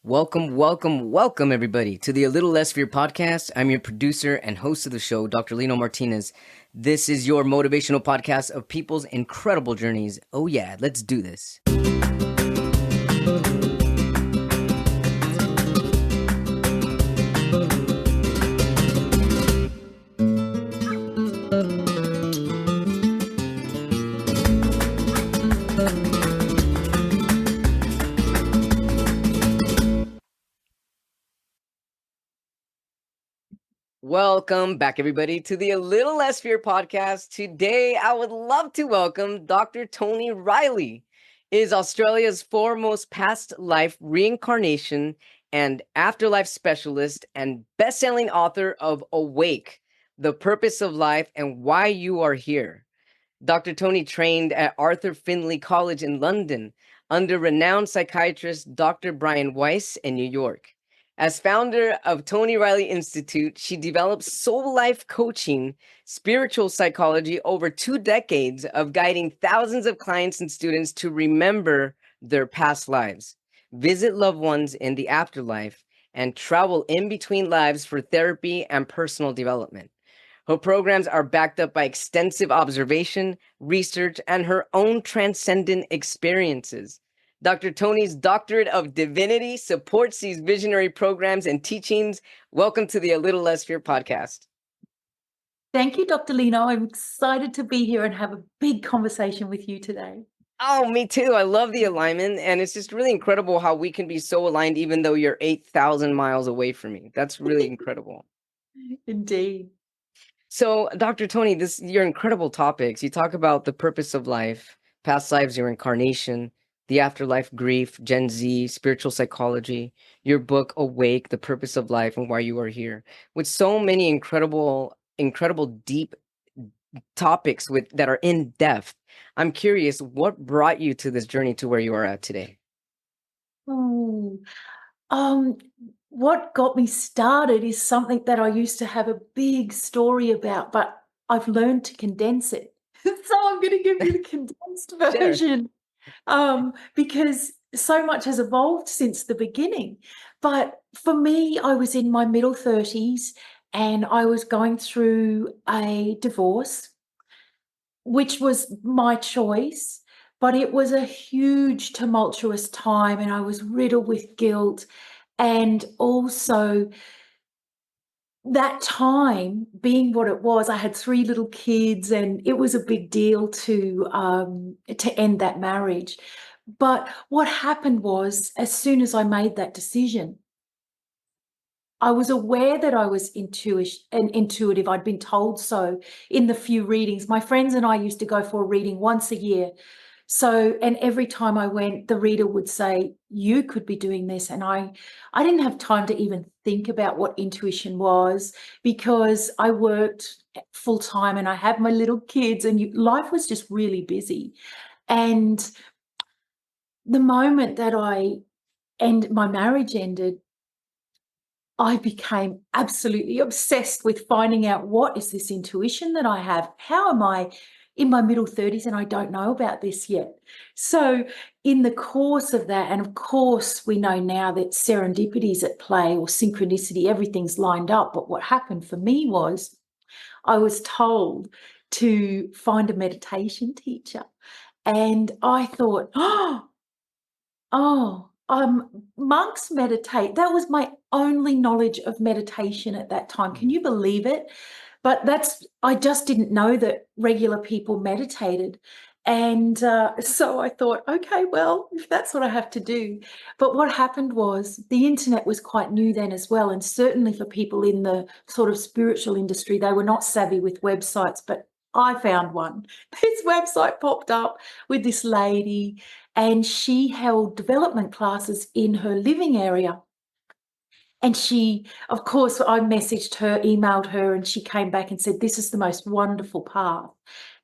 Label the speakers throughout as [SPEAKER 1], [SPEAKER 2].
[SPEAKER 1] Welcome, everybody, to the A Little Less Fear podcast. I'm your producer and host of the show, Dr. Lino Martinez. This is your motivational podcast of people's incredible journeys. Oh yeah, let's do this. Welcome back, everybody, to the A Little Less Fear podcast. Today, I would love to welcome Dr. Toni Reilly, is Australia's foremost past life reincarnation and afterlife specialist and best-selling author of Awake, The Purpose of Life and Why You Are Here. Dr. Toni trained at Arthur Findlay College in London under renowned psychiatrist Dr. Brian Weiss in New York. As founder of Toni Reilly Institute, she developed SoulLife Coaching, spiritual psychology over 2 decades of guiding thousands of clients and students to remember their past lives, visit loved ones in the afterlife, and travel in between lives for therapy and personal development. Her programs are backed up by extensive observation, research, and her own transcendent experiences. Dr. Toni's Doctorate of Divinity supports these visionary programs and teachings. Welcome to the A Little Less Fear podcast.
[SPEAKER 2] Thank you, Dr. Lino. I'm excited to be here and have a big conversation with you today.
[SPEAKER 1] Oh, me too. I love the alignment, and it's just really incredible how we can be so aligned even though you're 8,000 miles away from me. That's really incredible.
[SPEAKER 2] Indeed.
[SPEAKER 1] So, Dr. Toni, your incredible topics. You talk about the purpose of life, past lives, your incarnation, the afterlife, grief, Gen Z, spiritual psychology, your book, Awake, The Purpose of Life and Why You Are Here, with so many incredible deep topics that are in depth. I'm curious, what brought you to this journey to where you are at today?
[SPEAKER 2] What got me started is something that I used to have a big story about, but I've learned to condense it. So I'm going to give you the condensed version. Because so much has evolved since the beginning. But for me, I was in my middle 30s and I was going through a divorce, which was my choice, but it was a huge tumultuous time and I was riddled with guilt. And also that time being what it was, I had 3 little kids and it was a big deal to end that marriage. But what happened was, as soon as I made that decision, I was aware that I was intuitive. I'd been told so in the few readings. My friends and I used to go for a reading once a year. So, and every time I went, the reader would say, you could be doing this. And I didn't have time to even think about what intuition was because I worked full time and I had my little kids and life was just really busy. And the moment that my marriage ended, I became absolutely obsessed with finding out, what is this intuition that I have? How am I in my middle 30s and I don't know about this yet? So in the course of that, and of course we know now that serendipity is at play or synchronicity, everything's lined up. But what happened for me was I was told to find a meditation teacher. And I thought, monks meditate. That was my only knowledge of meditation at that time. Can you believe it? But I just didn't know that regular people meditated. And so I thought, okay, well, if that's what I have to do. But what happened was the internet was quite new then as well. And certainly for people in the sort of spiritual industry, they were not savvy with websites, but I found one. This website popped up with this lady and she held development classes in her living area. And she, of course, I messaged her, emailed her, and she came back and said, this is the most wonderful path.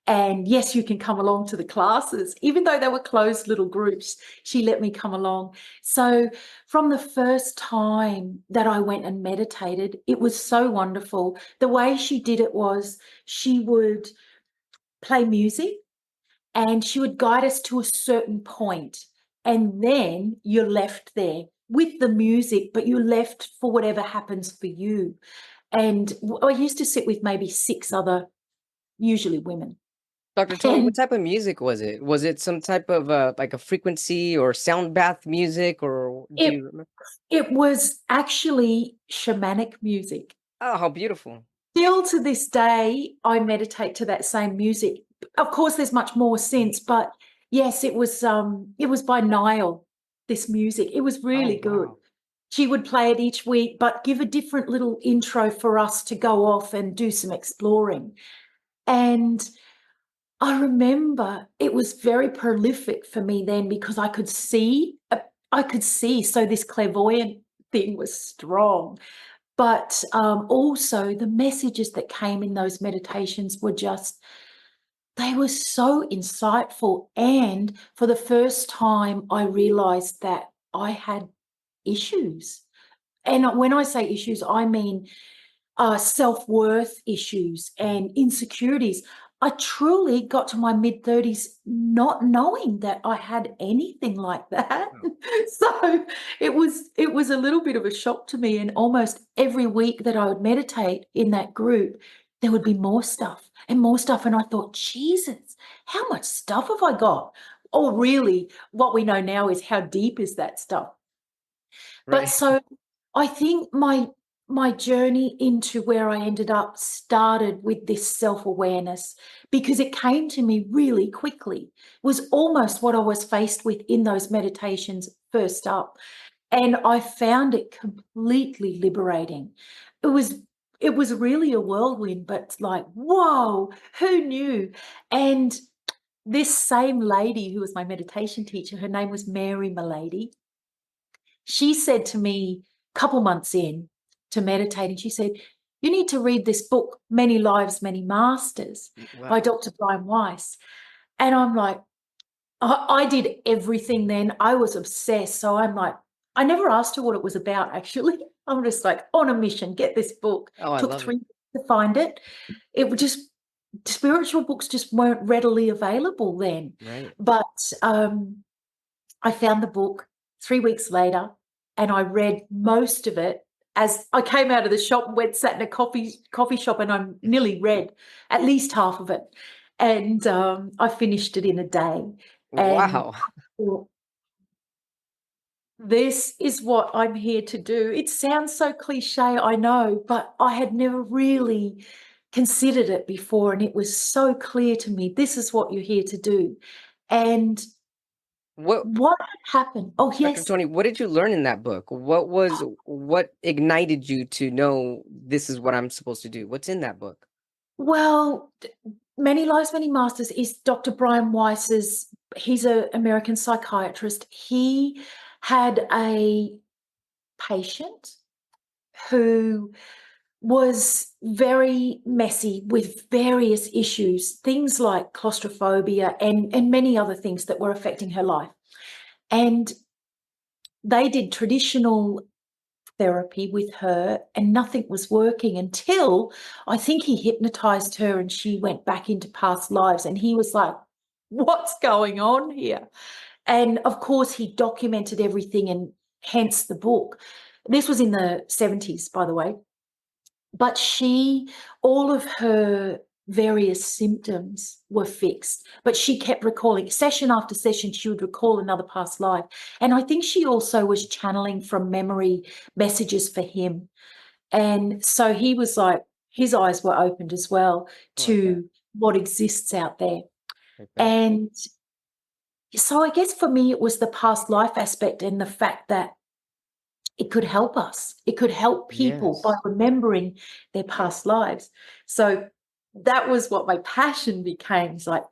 [SPEAKER 2] And yes, you can come along to the classes. Even though they were closed little groups, she let me come along. So from the first time that I went and meditated, it was so wonderful. The way she did it was she would play music and she would guide us to a certain point, and then you're left there. with the music, but you're left for whatever happens for you. And I used to sit with maybe 6 other, usually women.
[SPEAKER 1] Dr. Toni, what
[SPEAKER 2] And
[SPEAKER 1] type of music was it? Was it some type of like a frequency or sound bath music, or do
[SPEAKER 2] it
[SPEAKER 1] you remember?
[SPEAKER 2] it was actually shamanic music.
[SPEAKER 1] Oh, how beautiful.
[SPEAKER 2] Still to this day, I meditate to that same music. Of course, there's much more since, but yes, it was by Nile, this music. It was
[SPEAKER 1] Oh,
[SPEAKER 2] really good.
[SPEAKER 1] wow.
[SPEAKER 2] She would play it each week, but give a different little intro for us to go off and do some exploring. And I remember it was very prolific for me then because I could see. So this clairvoyant thing was strong. But also the messages that came in those meditations were they were so insightful. And for the first time, I realized that I had issues. And when I say issues, I mean self-worth issues and insecurities. I truly got to my mid-30s not knowing that I had anything like that.
[SPEAKER 1] Wow.
[SPEAKER 2] So it was a little bit of a shock to me. And almost every week that I would meditate in that group, there would be more stuff and more stuff. And I thought, Jesus, how much stuff have I got? Oh, really, what we know now is how deep is that stuff. But
[SPEAKER 1] Right.
[SPEAKER 2] so I think my journey into where I ended up started with this self-awareness because it came to me really quickly. It was almost what I was faced with in those meditations first up. And I found it completely liberating. It was it was really a whirlwind, but it's like, whoa, who knew? And this same lady who was my meditation teacher, her name was Mary Milady. She said to me a couple months in to meditating, she said, you need to read this book, Many Lives, Many Masters by
[SPEAKER 1] Wow.
[SPEAKER 2] Dr. Brian Weiss. And I'm like, I did everything then. I was obsessed. So I'm like, I never asked her what it was about, actually. I'm just like, on a mission, get this book.
[SPEAKER 1] Oh, I
[SPEAKER 2] Took
[SPEAKER 1] love it.
[SPEAKER 2] 3 weeks to find it. It was just, spiritual books just weren't readily available then.
[SPEAKER 1] Right.
[SPEAKER 2] But I found the book 3 weeks later and I read most of it as I came out of the shop and went sat in a coffee shop and I nearly read at least half of it. And I finished it in a day. And
[SPEAKER 1] Wow.
[SPEAKER 2] I thought, this is what I'm here to do. It sounds so cliche, I know, but I had never really considered it before. And it was so clear to me, this is what you're here to do. And
[SPEAKER 1] What,
[SPEAKER 2] what happened? Oh,
[SPEAKER 1] Dr.
[SPEAKER 2] yes.
[SPEAKER 1] Toni, what did you learn in that book? What ignited you to know this is what I'm supposed to do? What's in that book?
[SPEAKER 2] Well, Many Lives, Many Masters is Dr. Brian Weiss's, he's an American psychiatrist. He had a patient who was very messy with various issues, things like claustrophobia and many other things that were affecting her life. And they did traditional therapy with her and nothing was working until I think he hypnotized her and she went back into past lives and he was like, what's going on here? And of course he documented everything and hence the book. This was in the 70s, by the way. But all of her various symptoms were fixed, but she kept recalling session after session, she would recall another past life. And I think she also was channeling from memory messages for him. And so he was like, his eyes were opened as well
[SPEAKER 1] Oh, I bet.
[SPEAKER 2] to what exists out there.
[SPEAKER 1] I bet.
[SPEAKER 2] And so I guess for me, it was the past life aspect and the fact that it could help us. It could help people by
[SPEAKER 1] Yes.
[SPEAKER 2] remembering their past lives. So that was what my passion became. It's like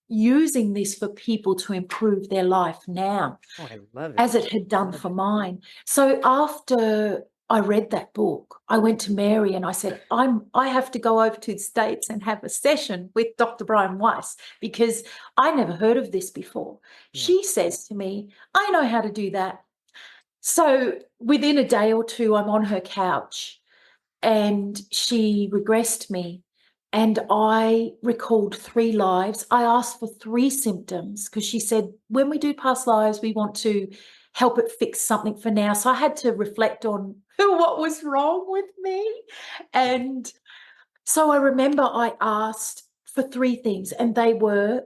[SPEAKER 2] using this for people to improve their life now,
[SPEAKER 1] Oh, I love it.
[SPEAKER 2] as it had
[SPEAKER 1] I
[SPEAKER 2] done
[SPEAKER 1] love
[SPEAKER 2] for
[SPEAKER 1] it.
[SPEAKER 2] mine. So after I read that book, I went to Mary and I said, I have to go over to the States and have a session with Dr. Brian Weiss because I never heard of this before.
[SPEAKER 1] Yeah.
[SPEAKER 2] She says to me, I know how to do that. So within a day or two, I'm on her couch and she regressed me and I recalled 3 lives. I asked for 3 symptoms because she said, when we do past lives, we want to help it fix something for now. So I had to reflect on what was wrong with me. And so I remember I asked for 3 things, and they were,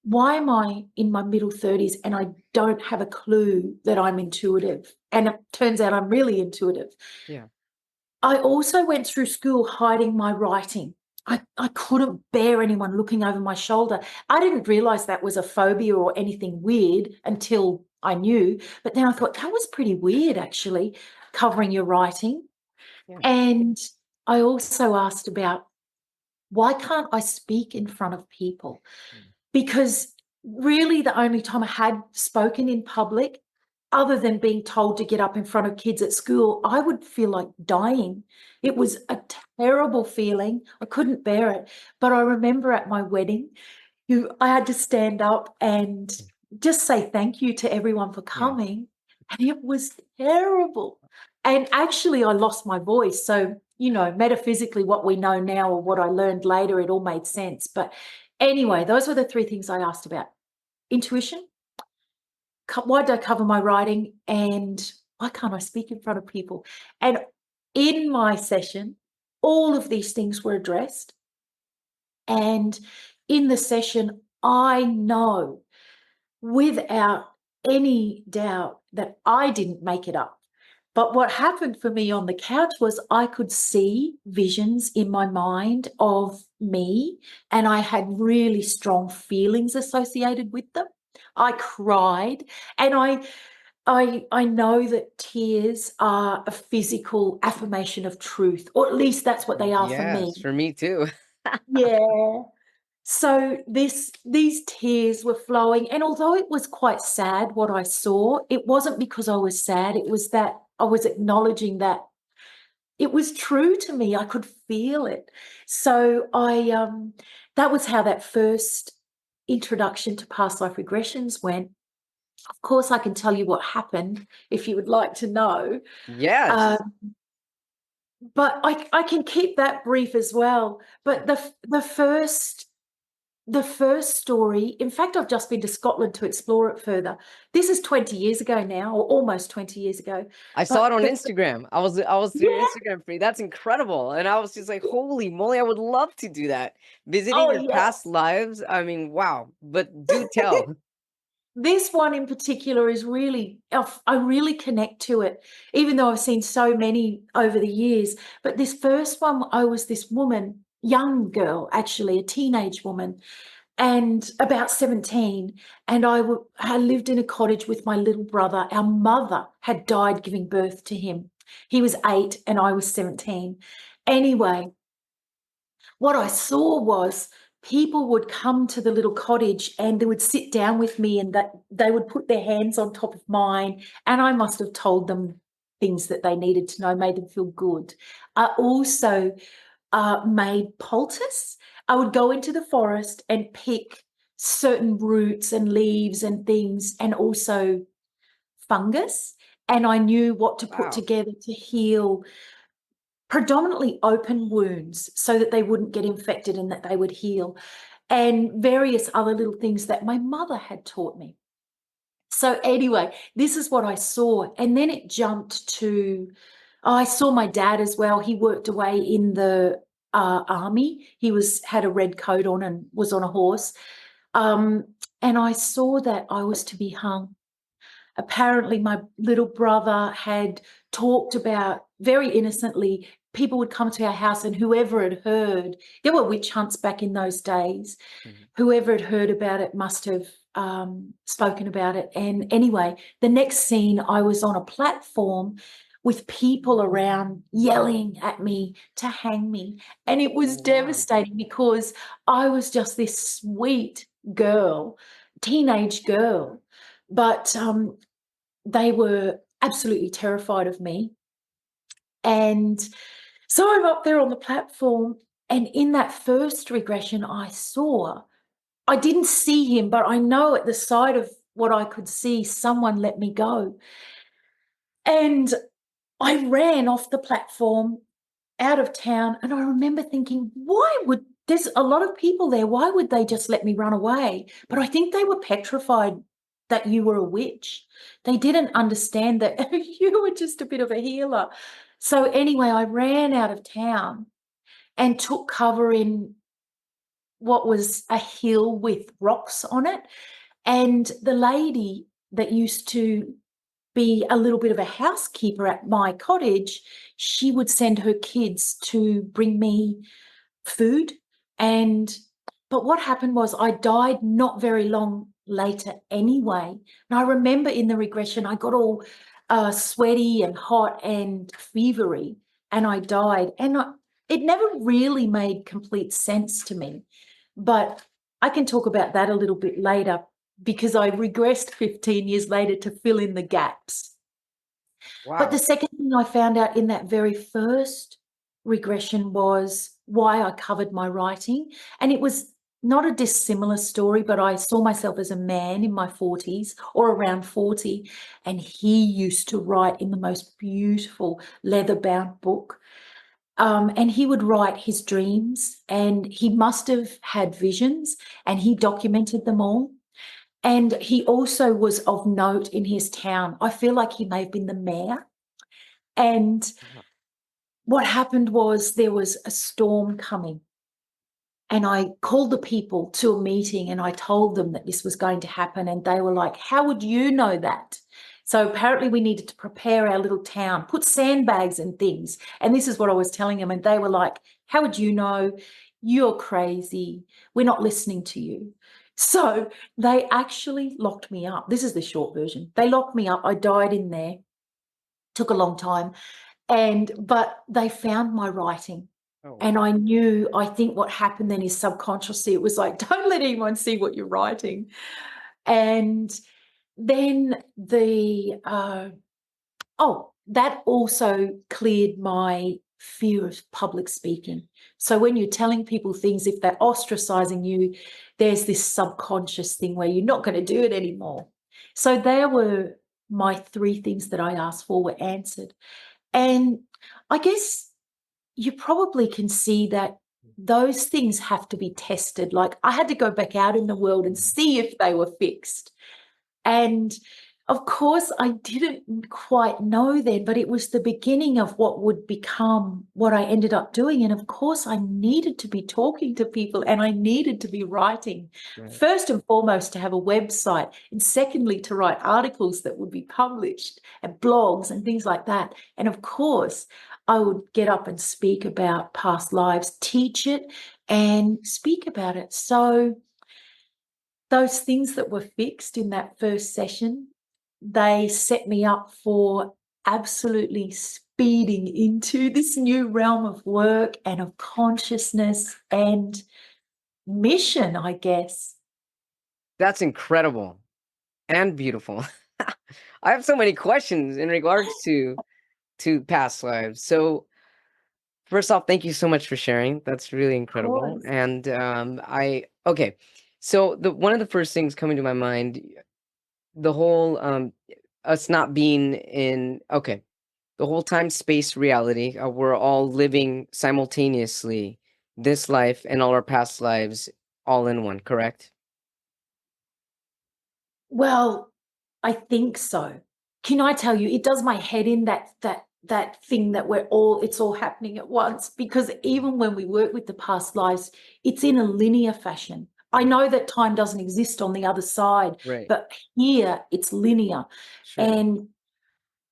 [SPEAKER 2] why am I in my middle 30s and I don't have a clue that I'm intuitive? And it turns out I'm really intuitive.
[SPEAKER 1] Yeah.
[SPEAKER 2] I also went through school hiding my writing. I couldn't bear anyone looking over my shoulder. I didn't realize that was a phobia or anything weird until I knew. But then I thought that was pretty weird, actually, covering your writing.
[SPEAKER 1] Yeah.
[SPEAKER 2] And I also asked about, why can't I speak in front of people? Because really the only time I had spoken in public, other than being told to get up in front of kids at school, I would feel like dying. It was a terrible feeling. I couldn't bear it. But I remember at my wedding, I had to stand up and just say thank you to everyone for
[SPEAKER 1] Yeah.
[SPEAKER 2] coming. And it was terrible. And actually, I lost my voice. So, metaphysically, what we know now or what I learned later, it all made sense. But anyway, those were the 3 things I asked about. Intuition, why did I cover my writing, and why can't I speak in front of people? And in my session, all of these things were addressed. And in the session, I know without any doubt that I didn't make it up. But what happened for me on the couch was I could see visions in my mind of me, and I had really strong feelings associated with them. I cried, and I know that tears are a physical affirmation of truth, or at least that's what they are for me.
[SPEAKER 1] Yes, for me too.
[SPEAKER 2] Yeah. So these tears were flowing, and although it was quite sad what I saw, it wasn't because I was sad. It was that I was acknowledging that it was true to me. I could feel it. So that was how that first introduction to past life regressions went. Of course, I can tell you what happened if you would like to know.
[SPEAKER 1] Yes.
[SPEAKER 2] Um, but I can keep that brief as well. But the first story, in fact, I've just been to Scotland to explore it further. This is 20 years ago now, or almost 20 years ago.
[SPEAKER 1] I saw it
[SPEAKER 2] But
[SPEAKER 1] on Instagram. I was through your
[SPEAKER 2] yeah,
[SPEAKER 1] Instagram feed. That's incredible. And I was just like, holy moly, I would love to do that. Visiting
[SPEAKER 2] oh
[SPEAKER 1] your
[SPEAKER 2] yeah.
[SPEAKER 1] past lives. I mean, wow. But do tell.
[SPEAKER 2] This one in particular is really, I really connect to it, even though I've seen so many over the years. But this first one, I was this woman, young girl, actually, a teenage woman, and about 17. And I lived in a cottage with my little brother. Our mother had died giving birth to him. He was 8 and I was 17. Anyway, what I saw was people would come to the little cottage and they would sit down with me, and that they would put their hands on top of mine, and I must have told them things that they needed to know, made them feel good. I also made poultice. I would go into the forest and pick certain roots and leaves and things, and also fungus, and I knew what to put
[SPEAKER 1] Wow.
[SPEAKER 2] together to heal predominantly open wounds so that they wouldn't get infected and that they would heal, and various other little things that my mother had taught me. So anyway, this is what I saw. And then it jumped to, I saw my dad as well. He worked away in the army. He had a red coat on and was on a horse. And I saw that I was to be hung. Apparently, my little brother had talked about, very innocently, people would come to our house, and whoever had heard, there were witch hunts back in those days,
[SPEAKER 1] Mhm.
[SPEAKER 2] whoever had heard about it must have spoken about it. And anyway, the next scene, I was on a platform with people around yelling at me to hang me. And it was
[SPEAKER 1] Oh, wow.
[SPEAKER 2] devastating because I was just this sweet girl, teenage girl. But they were absolutely terrified of me. And so I'm up there on the platform, and in that first regression I didn't see him, but I know at the side of what I could see, someone let me go. And I ran off the platform out of town, and I remember thinking, there's a lot of people there, why would they just let me run away? But I think they were petrified that you were a witch. They didn't understand that you were just a bit of a healer. So anyway, I ran out of town and took cover in what was a hill with rocks on it. And the lady that used to be a little bit of a housekeeper at my cottage, she would send her kids to bring me food. But what happened was I died not very long later anyway. And I remember in the regression, I got all sweaty and hot and fevery, and I died. And it never really made complete sense to me. But I can talk about that a little bit later, because I regressed 15 years later to fill in the gaps.
[SPEAKER 1] Wow.
[SPEAKER 2] But the second thing I found out in that very first regression was why I covered my writing. And it was not a dissimilar story, but I saw myself as a man in my 40s or around 40, and he used to write in the most beautiful leather-bound book. And he would write his dreams, and he must have had visions, and he documented them all. And he also was of note in his town. I feel like he may have been the mayor. And what happened was there was a storm coming. And I called the people to a meeting and I told them that this was going to happen. And they were like, how would you know that? So apparently we needed to prepare our little town, put sandbags and things. And this is what I was telling them. And they were like, how would you know? You're crazy. We're not listening to you. So they actually locked me up. This is the short version. They locked me up. I died in there. Took a long time. But they found my writing.
[SPEAKER 1] Oh, wow.
[SPEAKER 2] And I knew, I think what happened then is subconsciously, it was like, don't let anyone see what you're writing. And then that also cleared my fear of public speaking. So when you're telling people things, if they're ostracizing you, there's this subconscious thing where you're not going to do it anymore. So there were my 3 things that I asked for were answered. And I guess you probably can see that those things have to be tested. Like I had to go back out in the world and see if they were fixed. And of course, I didn't quite know then, but it was the beginning of what would become what I ended up doing. And of course, I needed to be talking to people and I needed to be writing.
[SPEAKER 1] Right.
[SPEAKER 2] First and foremost, to have a website, and secondly, to write articles that would be published and blogs and things like that. And of course, I would get up and speak about past lives, teach it and speak about it. So those things that were fixed in that first session, they set me up for absolutely speeding into this new realm of work and of consciousness and mission, I guess.
[SPEAKER 1] That's incredible and beautiful. I have so many questions in regards to past lives. So first off, thank you so much for sharing. That's really incredible.
[SPEAKER 2] Course.
[SPEAKER 1] And okay. So one of the first things coming to my mind, the whole us not being in the whole time-space reality, we're all living simultaneously this life and all our past lives all in one, correct?
[SPEAKER 2] Well, I think so. Can I tell you, it does my head in that thing that it's all happening at once, because even when we work with the past lives, it's in a linear fashion. I know that time doesn't exist on the other side,
[SPEAKER 1] Right.
[SPEAKER 2] but here it's linear.
[SPEAKER 1] Sure.
[SPEAKER 2] And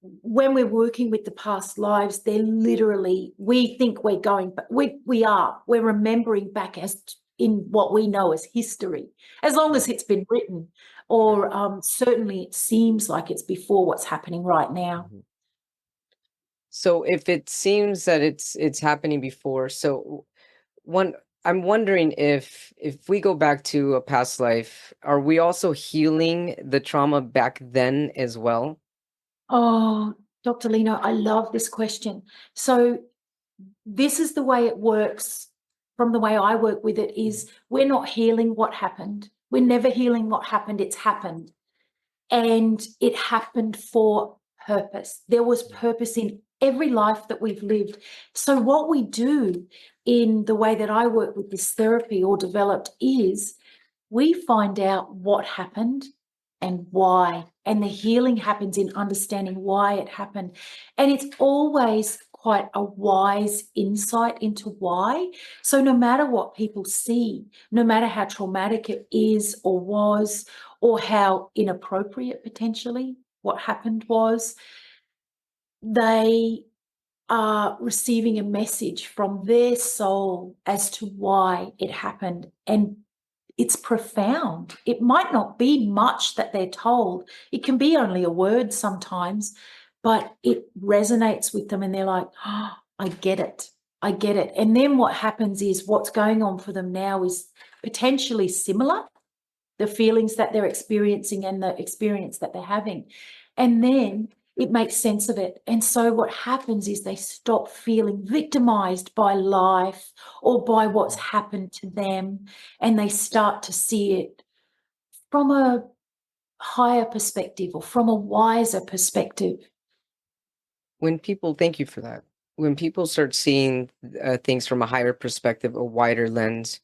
[SPEAKER 2] when we're working with the past lives, they're literally, we think we're going, but we're remembering back as in what we know as history, as long as it's been written, or certainly it seems like it's before what's happening right now.
[SPEAKER 1] Mhm. So if it seems that it's happening before, so I'm wondering if we go back to a past life, are we also healing the trauma back then as well?
[SPEAKER 2] Oh, Dr. Lino, I love this question. So this is the way it works. From the way I work with it is we're not healing what happened. We're never healing what happened. It's happened. And it happened for purpose. There was purpose in every life that we've lived. So what we do in the way that I work with this therapy or developed is we find out what happened and why. And the healing happens in understanding why it happened. And it's always quite a wise insight into why. So no matter what people see, no matter how traumatic it is or was, or how inappropriate potentially what happened was, they are receiving a message from their soul as to why it happened. And it's profound. It might not be much that they're told. It can be only a word sometimes, but it resonates with them and they're like, oh, I get it. I get it. And then what happens is what's going on for them now is potentially similar, the feelings that they're experiencing and the experience that they're having. And then it makes sense of it. And so what happens is they stop feeling victimized by life or by what's happened to them, and they start to see it from a higher perspective or from a wiser perspective.
[SPEAKER 1] Thank you for that. When people start seeing things from a higher perspective, a wider lens,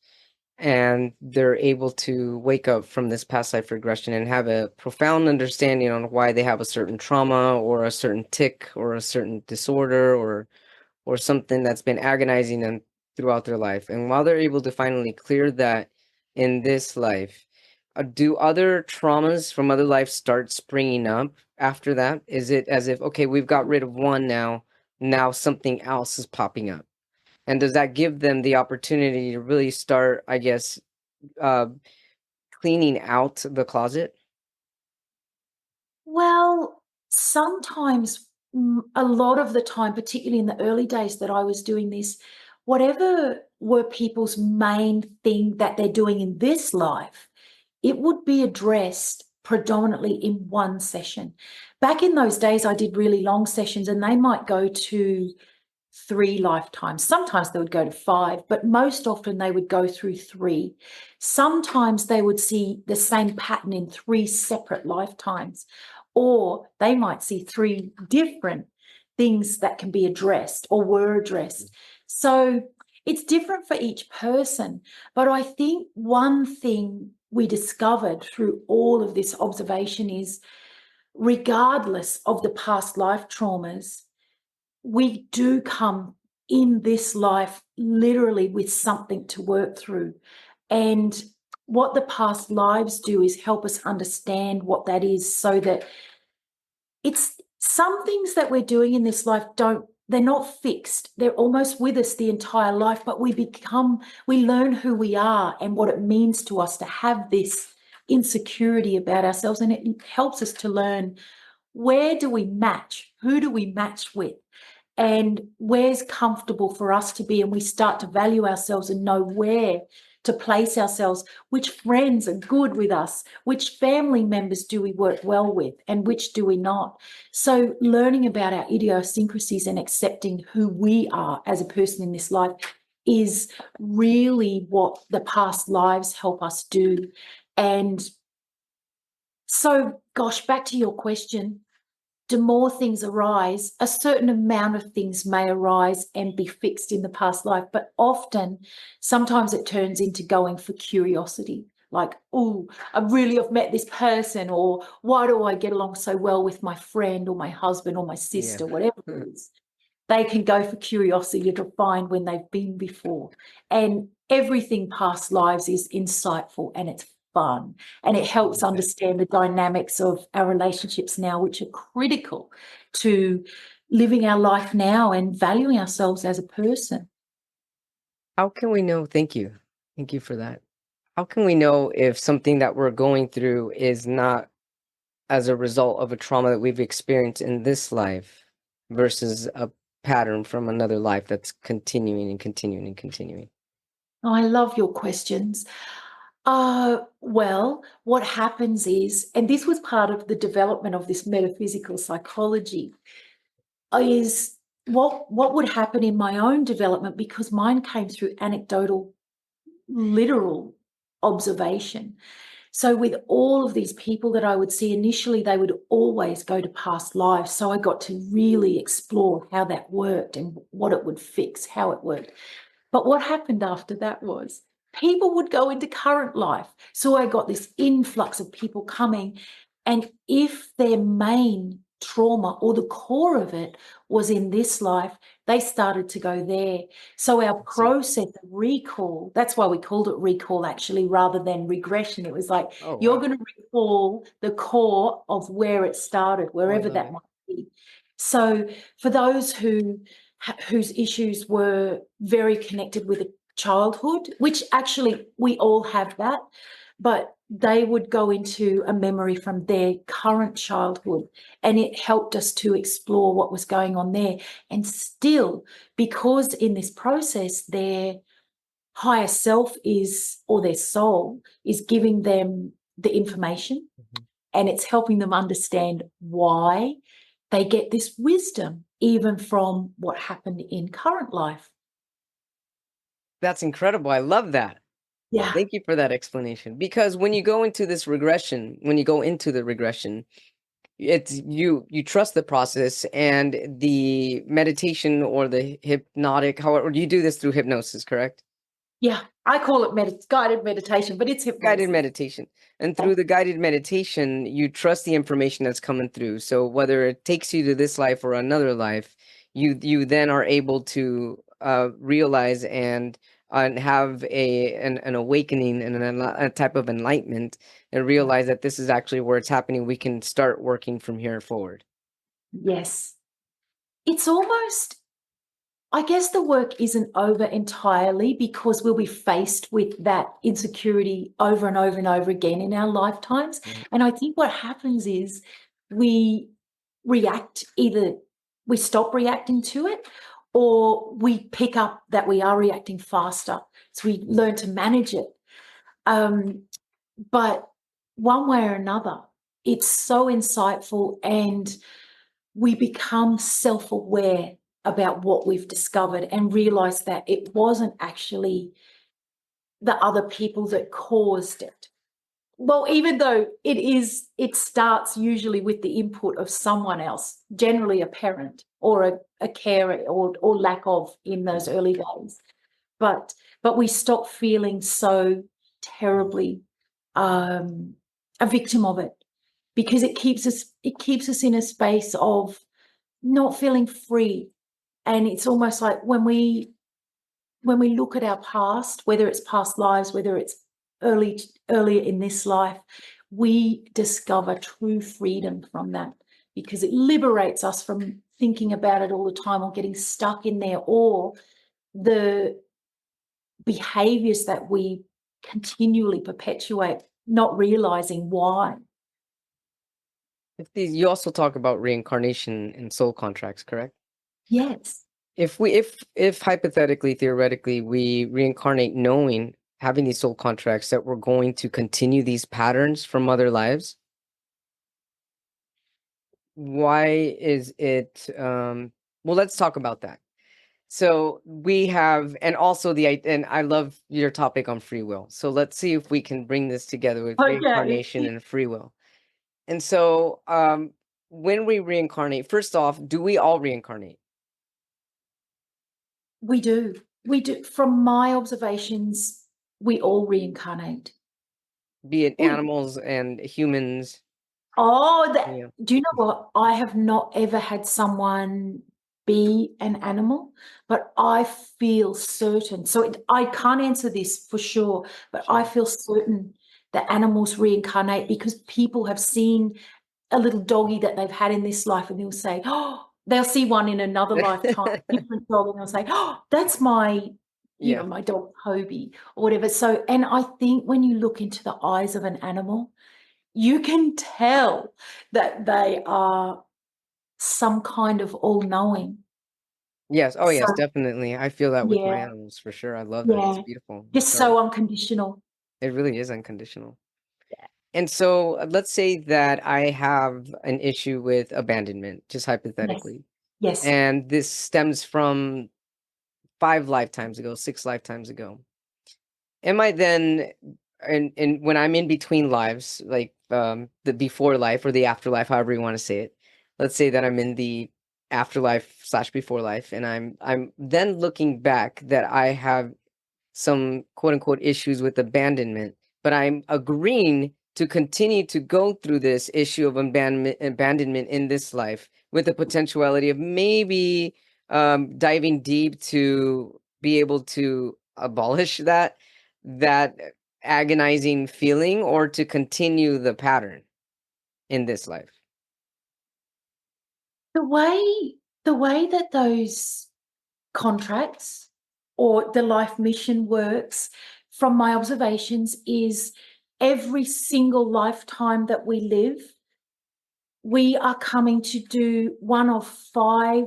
[SPEAKER 1] and they're able to wake up from this past life regression and have a profound understanding on why they have a certain trauma or a certain tic or a certain disorder or something that's been agonizing them throughout their life. And while they're able to finally clear that in this life, do other traumas from other lives start springing up after that? Is it as if, okay, we've got rid of one now something else is popping up? And does that give them the opportunity to really start, I guess, uh, cleaning out the closet?
[SPEAKER 2] Well, sometimes, a lot of the time, particularly in the early days that I was doing this, whatever were people's main thing that they're doing in this life, it would be addressed predominantly in one session. Back in those days, I did really long sessions and they might go to 3 lifetimes. Sometimes they would go to 5, but most often they would go through 3. Sometimes they would see the same pattern in 3 separate lifetimes, or they might see 3 different things that can be addressed or were addressed. So it's different for each person. But I think one thing we discovered through all of this observation is, regardless of the past life traumas, we do come in this life literally with something to work through. And what the past lives do is help us understand what that is, so that it's some things that we're doing in this life they're not fixed. They're almost with us the entire life, but we learn who we are and what it means to us to have this insecurity about ourselves. And it helps us to learn, where do we match? Who do we match with? And where's comfortable for us to be, and we start to value ourselves and know where to place ourselves, which friends are good with us, which family members do we work well with, and which do we not. So learning about our idiosyncrasies and accepting who we are as a person in this life is really what the past lives help us do. And so, gosh, back to your question, do more things arise? A certain amount of things may arise and be fixed in the past life, but often, sometimes it turns into going for curiosity. Like, oh, I've met this person, or why do I get along so well with my friend or my husband or my sister, whatever it is. They can go for curiosity to find when they've been before. And everything past lives is insightful and it's fun. And it helps understand the dynamics of our relationships now, which are critical to living our life now and valuing ourselves as a person.
[SPEAKER 1] How can we know? Thank you. Thank you for that. How can we know if something that we're going through is not as a result of a trauma that we've experienced in this life versus a pattern from another life that's continuing and continuing and continuing?
[SPEAKER 2] Oh, I love your questions. Well, what happens is, and this was part of the development of this metaphysical psychology, is what would happen in my own development, because mine came through anecdotal, literal observation. So with all of these people that I would see, initially they would always go to past lives. So I got to really explore how that worked and what it would fix, how it worked. But what happened after that was people would go into current life. So I got this influx of people coming, And if their main trauma or the core of it was in this life, they started to go there. So our process of recall, that's why we called it recall actually, rather than regression. It was like,
[SPEAKER 1] Oh,
[SPEAKER 2] you're
[SPEAKER 1] wow.
[SPEAKER 2] going to recall the core of where it started, wherever that might be. So for those whose issues were very connected with childhood, which actually we all have that, but they would go into a memory from their current childhood, and it helped us to explore what was going on there. And still, because in this process, their higher self is, or their soul is giving them the information, and it's helping them understand why they get this wisdom, even from what happened in current life.
[SPEAKER 1] That's incredible. I love that.
[SPEAKER 2] Yeah.
[SPEAKER 1] Thank you for that explanation. Because when you go into this regression, when you go into the regression, it's you trust the process and the meditation or the hypnotic, however, you do this through hypnosis, correct?
[SPEAKER 2] Yeah. I call it guided meditation, but it's hypnosis.
[SPEAKER 1] Guided meditation. And through the guided meditation, you trust the information that's coming through. So whether it takes you to this life or another life, you then are able to realize and have an awakening and a type of enlightenment, and realize that this is actually where it's happening. We can start working from here forward.
[SPEAKER 2] Yes. It's almost, I guess the work isn't over entirely, because we'll be faced with that insecurity over and over and over again in our lifetimes. And I think what happens is we react, either we stop reacting to it, or we pick up that we are reacting faster. So we learn to manage it. But one way or another, it's so insightful, and we become self-aware about what we've discovered and realize that it wasn't actually the other people that caused it. Well, even though it starts usually with the input of someone else, generally a parent or a carer, or lack of in those early days. But we stop feeling so terribly a victim of it, because it keeps us in a space of not feeling free. And it's almost like when we look at our past, whether it's past lives, whether it's earlier in this life, we discover true freedom from that, because it liberates us from thinking about it all the time, or getting stuck in there, or the behaviors that we continually perpetuate, not realizing why.
[SPEAKER 1] You also talk about reincarnation and soul contracts, correct?
[SPEAKER 2] Yes.
[SPEAKER 1] If hypothetically, theoretically, we reincarnate knowing, having these soul contracts, that we're going to continue these patterns from other lives, why is it well, let's talk about that. So we have, and also and I love your topic on free will. So let's see if we can bring this together with reincarnation and free will. And so when we reincarnate, first off, do we all reincarnate?
[SPEAKER 2] We do. We do. From my observations, we all reincarnate.
[SPEAKER 1] Be it animals and humans?
[SPEAKER 2] Oh,
[SPEAKER 1] Yeah.
[SPEAKER 2] do you know what? I have not ever had someone be an animal, but I feel certain. So I can't answer this for sure, but I feel certain that animals reincarnate, because people have seen a little doggy that they've had in this life, and they'll say, oh, they'll see one in another lifetime, different dog, and they'll say, oh, that's my, you know, my dog Toby, or whatever. So, and I think when you look into the eyes of an animal, you can tell that they are some kind of all-knowing.
[SPEAKER 1] Yes. Oh, yes,
[SPEAKER 2] So,
[SPEAKER 1] definitely. I feel that with my
[SPEAKER 2] yeah,
[SPEAKER 1] animals for sure. I love that. It's
[SPEAKER 2] yeah,
[SPEAKER 1] beautiful.
[SPEAKER 2] just so unconditional.
[SPEAKER 1] It really is unconditional. And so let's say that I have an issue with abandonment, just
[SPEAKER 2] Yes,
[SPEAKER 1] hypothetically,
[SPEAKER 2] yes.
[SPEAKER 1] and this stems from 5 lifetimes ago, 6 lifetimes ago. Am I then, and when I'm in between lives, like the before life or the afterlife, however you want to say it, let's say that I'm in the afterlife slash before life, and I'm then looking back that I have some quote unquote issues with abandonment, but I'm agreeing to continue to go through this issue of abandonment in this life, with the potentiality of maybe diving deep to be able to abolish that agonizing feeling, or to continue the pattern in this life?
[SPEAKER 2] The way that those contracts or the life mission works, from my observations, is every single lifetime that we live, we are coming to do one of 5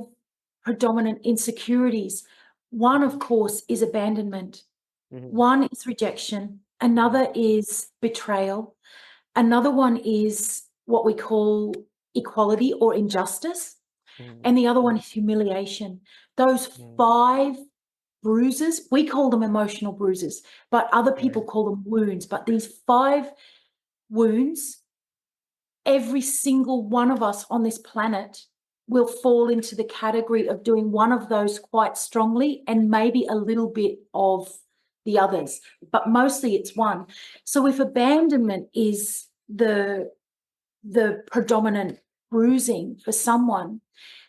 [SPEAKER 2] predominant insecurities. One, of course, is abandonment. One is rejection. Another is betrayal. Another one is what we call equality or injustice. And the other one is humiliation. Those 5 bruises, we call them emotional bruises, but other people call them wounds. But these 5 wounds, every single one of us on this planet will fall into the category of doing one of those quite strongly, and maybe a little bit of the others, but mostly it's one. So if abandonment is the predominant bruising for someone,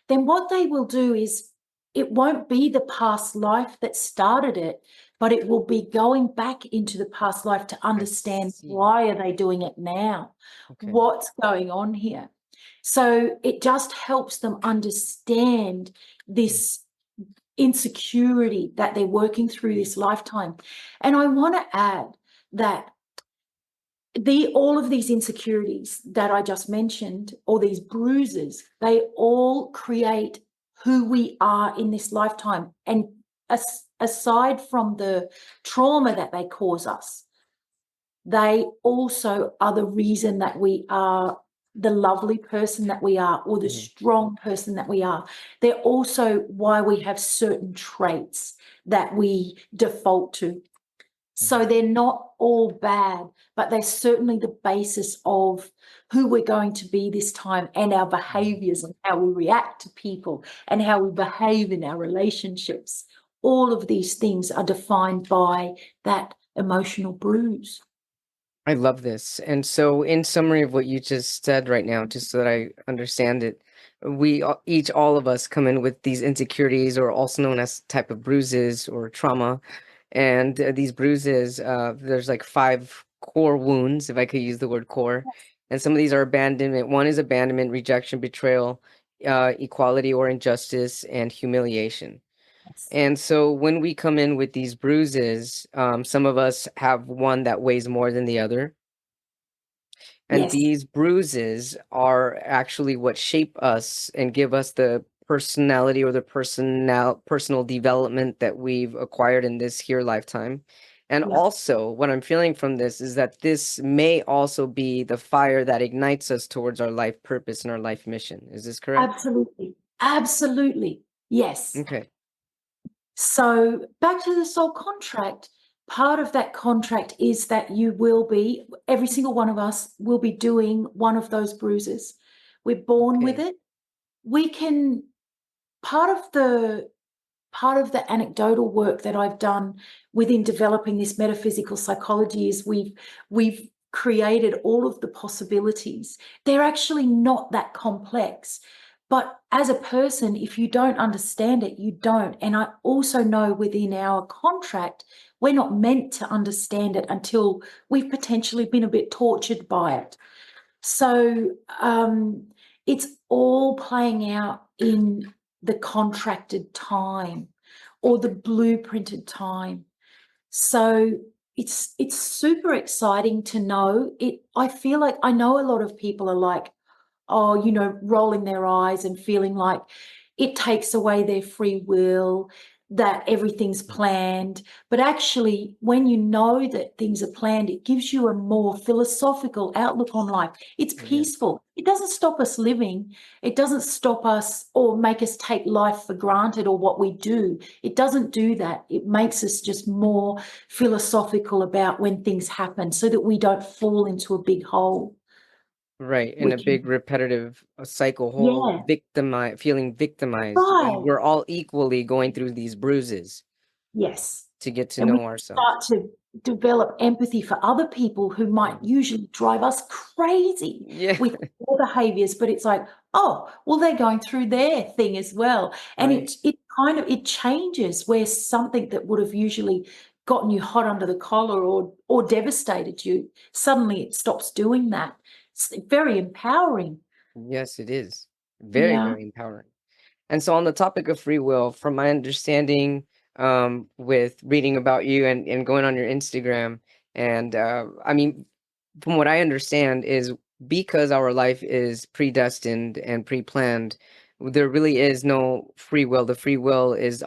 [SPEAKER 2] then what they will do is, it won't be the past life that started it, but it will be going back into the past life to understand why are they doing it now? What's going on here? So it just helps them understand this insecurity that they're working through this lifetime. And I want to add that all of these insecurities that I just mentioned, or these bruises, they all create who we are in this lifetime. And aside from the trauma that they cause us, they also are the reason that we are the lovely person that we are, or the strong person that we are. They're also why we have certain traits that we default to. So they're not all bad, but they're certainly the basis of who we're going to be this time, and our behaviors and how we react to people and how we behave in our relationships. All of these things are defined by that emotional bruise.
[SPEAKER 1] I love this. And so, in summary of what you just said right now, just so that I understand it, all of us come in with these insecurities, or also known as type of bruises or trauma. And these bruises, there's like 5 core wounds, if I could use the word core. And some of these are abandonment. One is abandonment, rejection, betrayal, equality or injustice, and humiliation. And so when we come in with these bruises, some of us have one that weighs more than the other. And
[SPEAKER 2] Yes,
[SPEAKER 1] these bruises are actually what shape us and give us the personality, or the personal development that we've acquired in this here lifetime. And
[SPEAKER 2] yeah,
[SPEAKER 1] also, what I'm feeling from this is that this may also be the fire that ignites us towards our life purpose and our life mission. Is this correct?
[SPEAKER 2] absolutely. Absolutely. Yes.
[SPEAKER 1] Okay.
[SPEAKER 2] So back to the soul contract. Part of that contract is that every single one of us will be doing one of those bruises. We're born with
[SPEAKER 1] Okay.
[SPEAKER 2] it. We can, part of the anecdotal work that I've done within developing this metaphysical psychology is we've created all of the possibilities. They're actually not that complex. But as a person, if you don't understand it, you don't. And I also know within our contract, we're not meant to understand it until we've potentially been a bit tortured by it. So it's all playing out in the contracted time, or the blueprinted time. So it's super exciting to know it. I feel like I know a lot of people are like, oh, rolling their eyes and feeling like it takes away their free will, that everything's planned. But actually, when you know that things are planned, it gives you a more philosophical outlook on life. It's peaceful. It doesn't stop us living. It doesn't stop us or make us take life for granted, or what we do. It doesn't do that. It makes us just more philosophical about when things happen, so that we don't fall into a big hole.
[SPEAKER 1] Right, in
[SPEAKER 2] We
[SPEAKER 1] a big
[SPEAKER 2] can,
[SPEAKER 1] repetitive cycle, whole
[SPEAKER 2] yeah,
[SPEAKER 1] feeling victimized, when
[SPEAKER 2] right.
[SPEAKER 1] we're all equally going through these bruises
[SPEAKER 2] Yes.
[SPEAKER 1] to get to
[SPEAKER 2] And we
[SPEAKER 1] know
[SPEAKER 2] start
[SPEAKER 1] ourselves.
[SPEAKER 2] develop empathy for other people who might usually drive us crazy
[SPEAKER 1] Yeah.
[SPEAKER 2] with their behaviors, but it's like, oh, well, they're going through their thing as well. And
[SPEAKER 1] Right.
[SPEAKER 2] it changes where something that would have usually gotten you hot under the collar or devastated you, suddenly it stops doing that. It's very empowering.
[SPEAKER 1] Yes, it is. Very,
[SPEAKER 2] Yeah.
[SPEAKER 1] very empowering. And so on the topic of free will, from my understanding, with reading about you and going on your Instagram, and I mean, from what I understand is because our life is predestined and pre-planned, there really is no free will. The free will is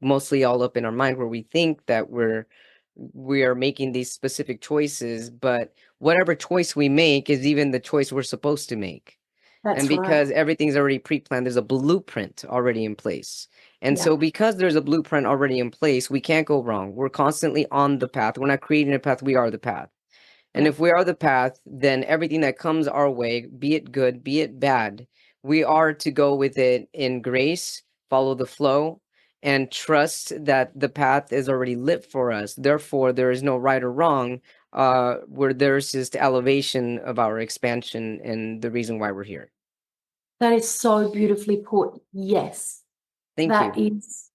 [SPEAKER 1] mostly all up in our mind where we think that we are making these specific choices, but whatever choice we make is even the choice we're supposed to make. And
[SPEAKER 2] That's right.
[SPEAKER 1] because everything's already pre-planned, there's a blueprint already in place. And
[SPEAKER 2] Yeah.
[SPEAKER 1] so because there's a blueprint already in place, we can't go wrong. We're constantly on the path. We're not creating a path, we are the path. And
[SPEAKER 2] Yeah.
[SPEAKER 1] if we are the path, then everything that comes our way, be it good, be it bad, we are to go with it in grace, follow the flow, and trust that the path is already lit for us. Therefore, there is no right or wrong, where there's just elevation of our expansion and the reason why we're here.
[SPEAKER 2] That is so beautifully put. Yes.
[SPEAKER 1] Thank
[SPEAKER 2] That
[SPEAKER 1] you.
[SPEAKER 2] is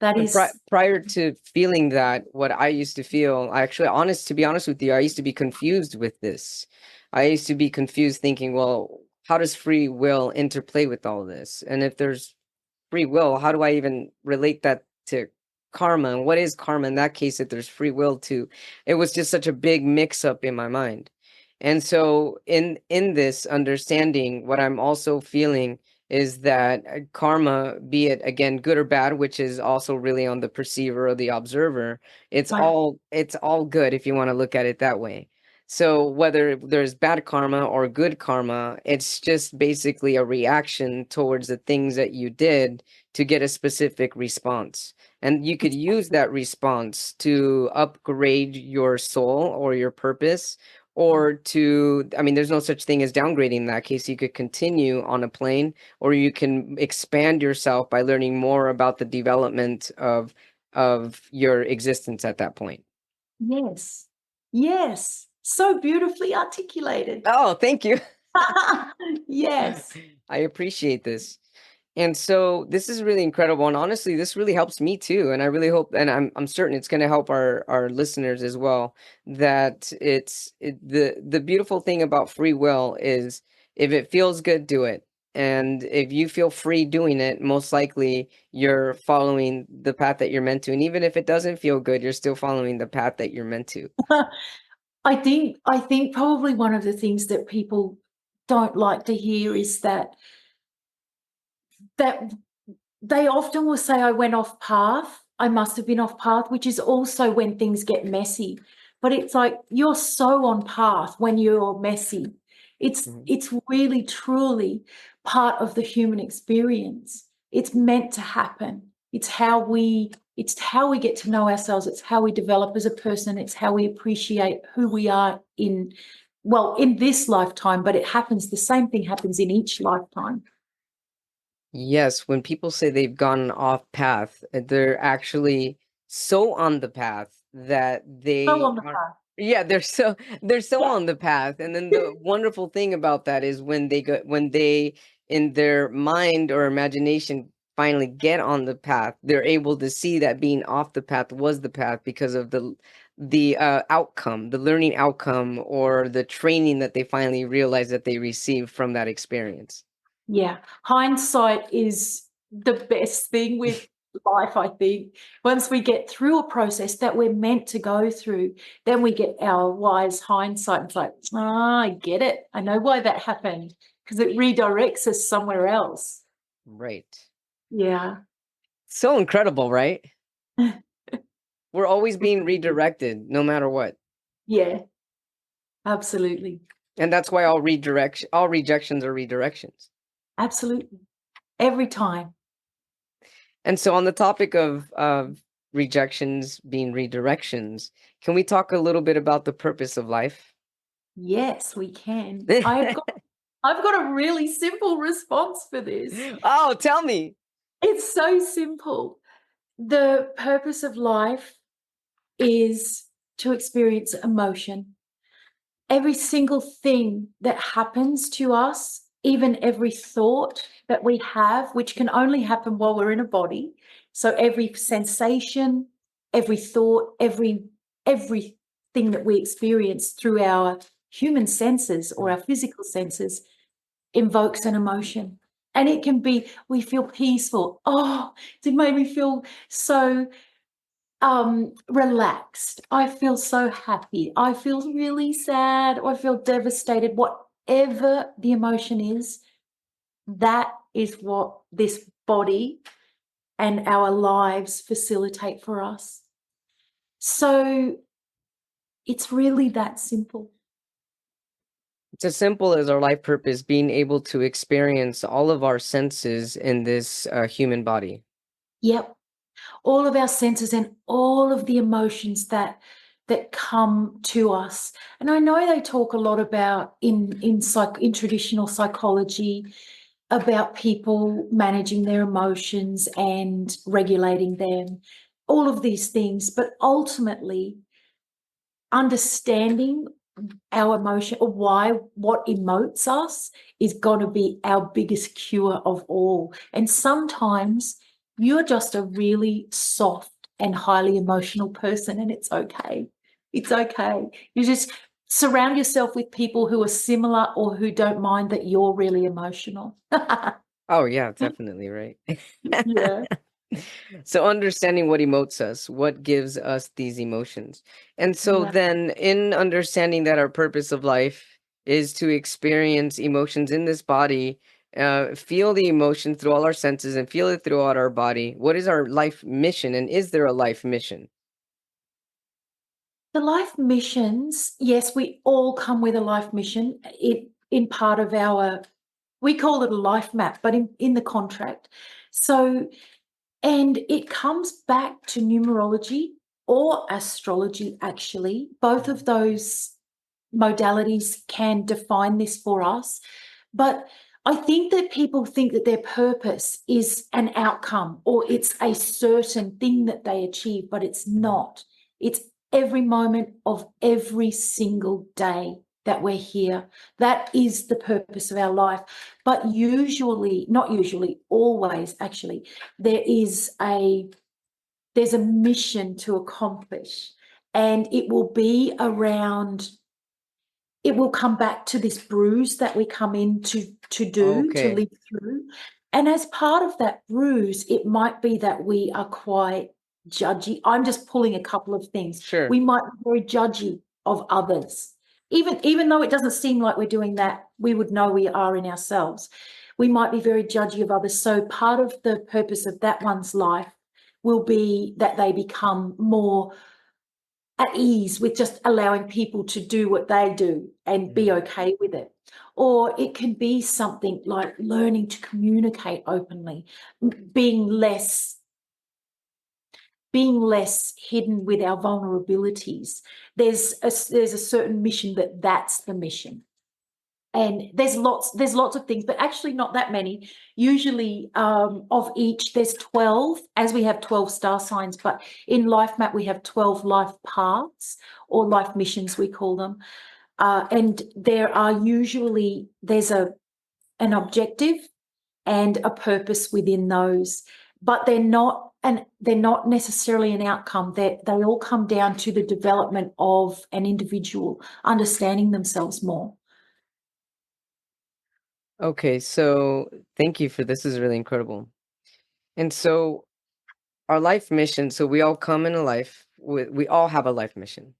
[SPEAKER 2] that
[SPEAKER 1] And
[SPEAKER 2] is
[SPEAKER 1] prior to feeling that, what I used to feel, to be honest with you, I used to be confused with this. I used to be confused thinking, well, how does free will interplay with all this? And if there's free will, how do I even relate that to karma? And what is karma in that case if there's free will too? It was just such a big mix up in my mind. And so in this understanding, what I'm also feeling is that karma, be it again good or bad, which is also really on the perceiver or the observer,
[SPEAKER 2] right.
[SPEAKER 1] it's all good if you want to look at it that way. So whether there's bad karma or good karma, it's just basically a reaction towards the things that you did to get a specific response. And you could use that response to upgrade your soul or your purpose, or I mean, there's no such thing as downgrading in that case. You could continue on a plane, or you can expand yourself by learning more about the development of your existence at that point.
[SPEAKER 2] Yes. Yes. So beautifully articulated.
[SPEAKER 1] Oh, thank you.
[SPEAKER 2] Yes.
[SPEAKER 1] I appreciate this. And so this is really incredible. And honestly, this really helps me too. And I really hope, and I'm certain it's going to help our listeners as well, that the beautiful thing about free will is if it feels good, do it. And if you feel free doing it, most likely you're following the path that you're meant to. And even if it doesn't feel good, you're still following the path that you're meant to.
[SPEAKER 2] I think probably one of the things that people don't like to hear is that they often will say, I went off path. I must have been off path, which is also when things get messy. But it's like you're so on path when you're messy.
[SPEAKER 1] Mhm.
[SPEAKER 2] It's really truly part of the human experience. It's meant to happen. It's how we get to know ourselves. It's how we develop as a person. It's how we appreciate who we are in this lifetime, but the same thing happens in each lifetime.
[SPEAKER 1] Yes, when people say they've gone off path, they're actually so on the path that
[SPEAKER 2] So
[SPEAKER 1] they
[SPEAKER 2] on the
[SPEAKER 1] are,
[SPEAKER 2] path.
[SPEAKER 1] yeah, they're so
[SPEAKER 2] Yeah.
[SPEAKER 1] on the path. And then the wonderful thing about that is when they in their mind or imagination finally get on the path, they're able to see that being off the path was the path because of the outcome, the learning outcome, or the training that they finally realize that they received from that experience.
[SPEAKER 2] Yeah, hindsight is the best thing with life, I think. Once we get through a process that we're meant to go through, then we get our wise hindsight. It's like, I get it. I know why that happened because it redirects us somewhere else.
[SPEAKER 1] Right.
[SPEAKER 2] Yeah.
[SPEAKER 1] So incredible, right? We're always being redirected no matter what.
[SPEAKER 2] Yeah, absolutely.
[SPEAKER 1] And that's why all rejections are redirections.
[SPEAKER 2] Absolutely. Every time.
[SPEAKER 1] And so on the topic of rejections being redirections, can we talk a little bit about the purpose of life?
[SPEAKER 2] Yes, we can. I've got a really simple response for this.
[SPEAKER 1] Oh, tell me.
[SPEAKER 2] It's so simple. The purpose of life is to experience emotion. Every single thing that happens to us, even every thought that we have, which can only happen while we're in a body. So every sensation, every thought, everything that we experience through our human senses or our physical senses invokes an emotion. And it can be, we feel peaceful. Oh, it made me feel so relaxed. I feel so happy. I feel really sad. Or I feel devastated. Whatever the emotion is, that is what this body and our lives facilitate for us. So it's really that simple.
[SPEAKER 1] It's as simple as our life purpose being able to experience all of our senses in this human body.
[SPEAKER 2] Yep. All of our senses and all of the emotions that come to us. And I know they talk a lot about in traditional psychology about people managing their emotions and regulating them, all of these things, but ultimately understanding our emotion or what emotes us is going to be our biggest cure of all. And sometimes you're just a really soft and highly emotional person, and it's okay. It's okay. You just surround yourself with people who are similar or who don't mind that you're really emotional.
[SPEAKER 1] Oh, yeah, definitely, right?
[SPEAKER 2] Yeah.
[SPEAKER 1] So understanding what emotes us, what gives us these emotions. And so
[SPEAKER 2] Yeah.
[SPEAKER 1] then in understanding that our purpose of life is to experience emotions in this body, feel the emotion through all our senses and feel it throughout our body. What is our life mission? And is there a life mission?
[SPEAKER 2] The life missions, yes, we all come with a life mission. In part of our, we call it a life map, but in the contract. So, and it comes back to numerology or astrology, actually. Both of those modalities can define this for us. But I think that people think that their purpose is an outcome or it's a certain thing that they achieve, but it's not. It's every moment of every single day that we're here. That is the purpose of our life. But usually, not usually, always actually, there's a mission to accomplish. And it will be around, it will come back to this bruise that we come in to
[SPEAKER 1] Okay,
[SPEAKER 2] live through. And as part of that bruise, it might be that we are quite judgy. I'm just pulling a couple of things.
[SPEAKER 1] sure.
[SPEAKER 2] We might be very judgy of others. Even though it doesn't seem like we're doing that, we would know we are in ourselves. We might be very judgy of others. So part of the purpose of that one's life will be that they become more at ease with just allowing people to do what they do and be okay with it. Or it can be something like learning to communicate openly, being less hidden with our vulnerabilities. There's a certain mission that's the mission. And there's lots of things, but actually not that many. Usually of each, there's 12, as we have 12 star signs, but in Life Map, we have 12 life paths or life missions, we call them. And there are usually, there's an objective and a purpose within those, but they're not necessarily an outcome. They all come down to the development of an individual understanding themselves more.
[SPEAKER 1] Okay, so thank you for this. Is really incredible. And so our life mission, so we all come in a life, we all have a life mission.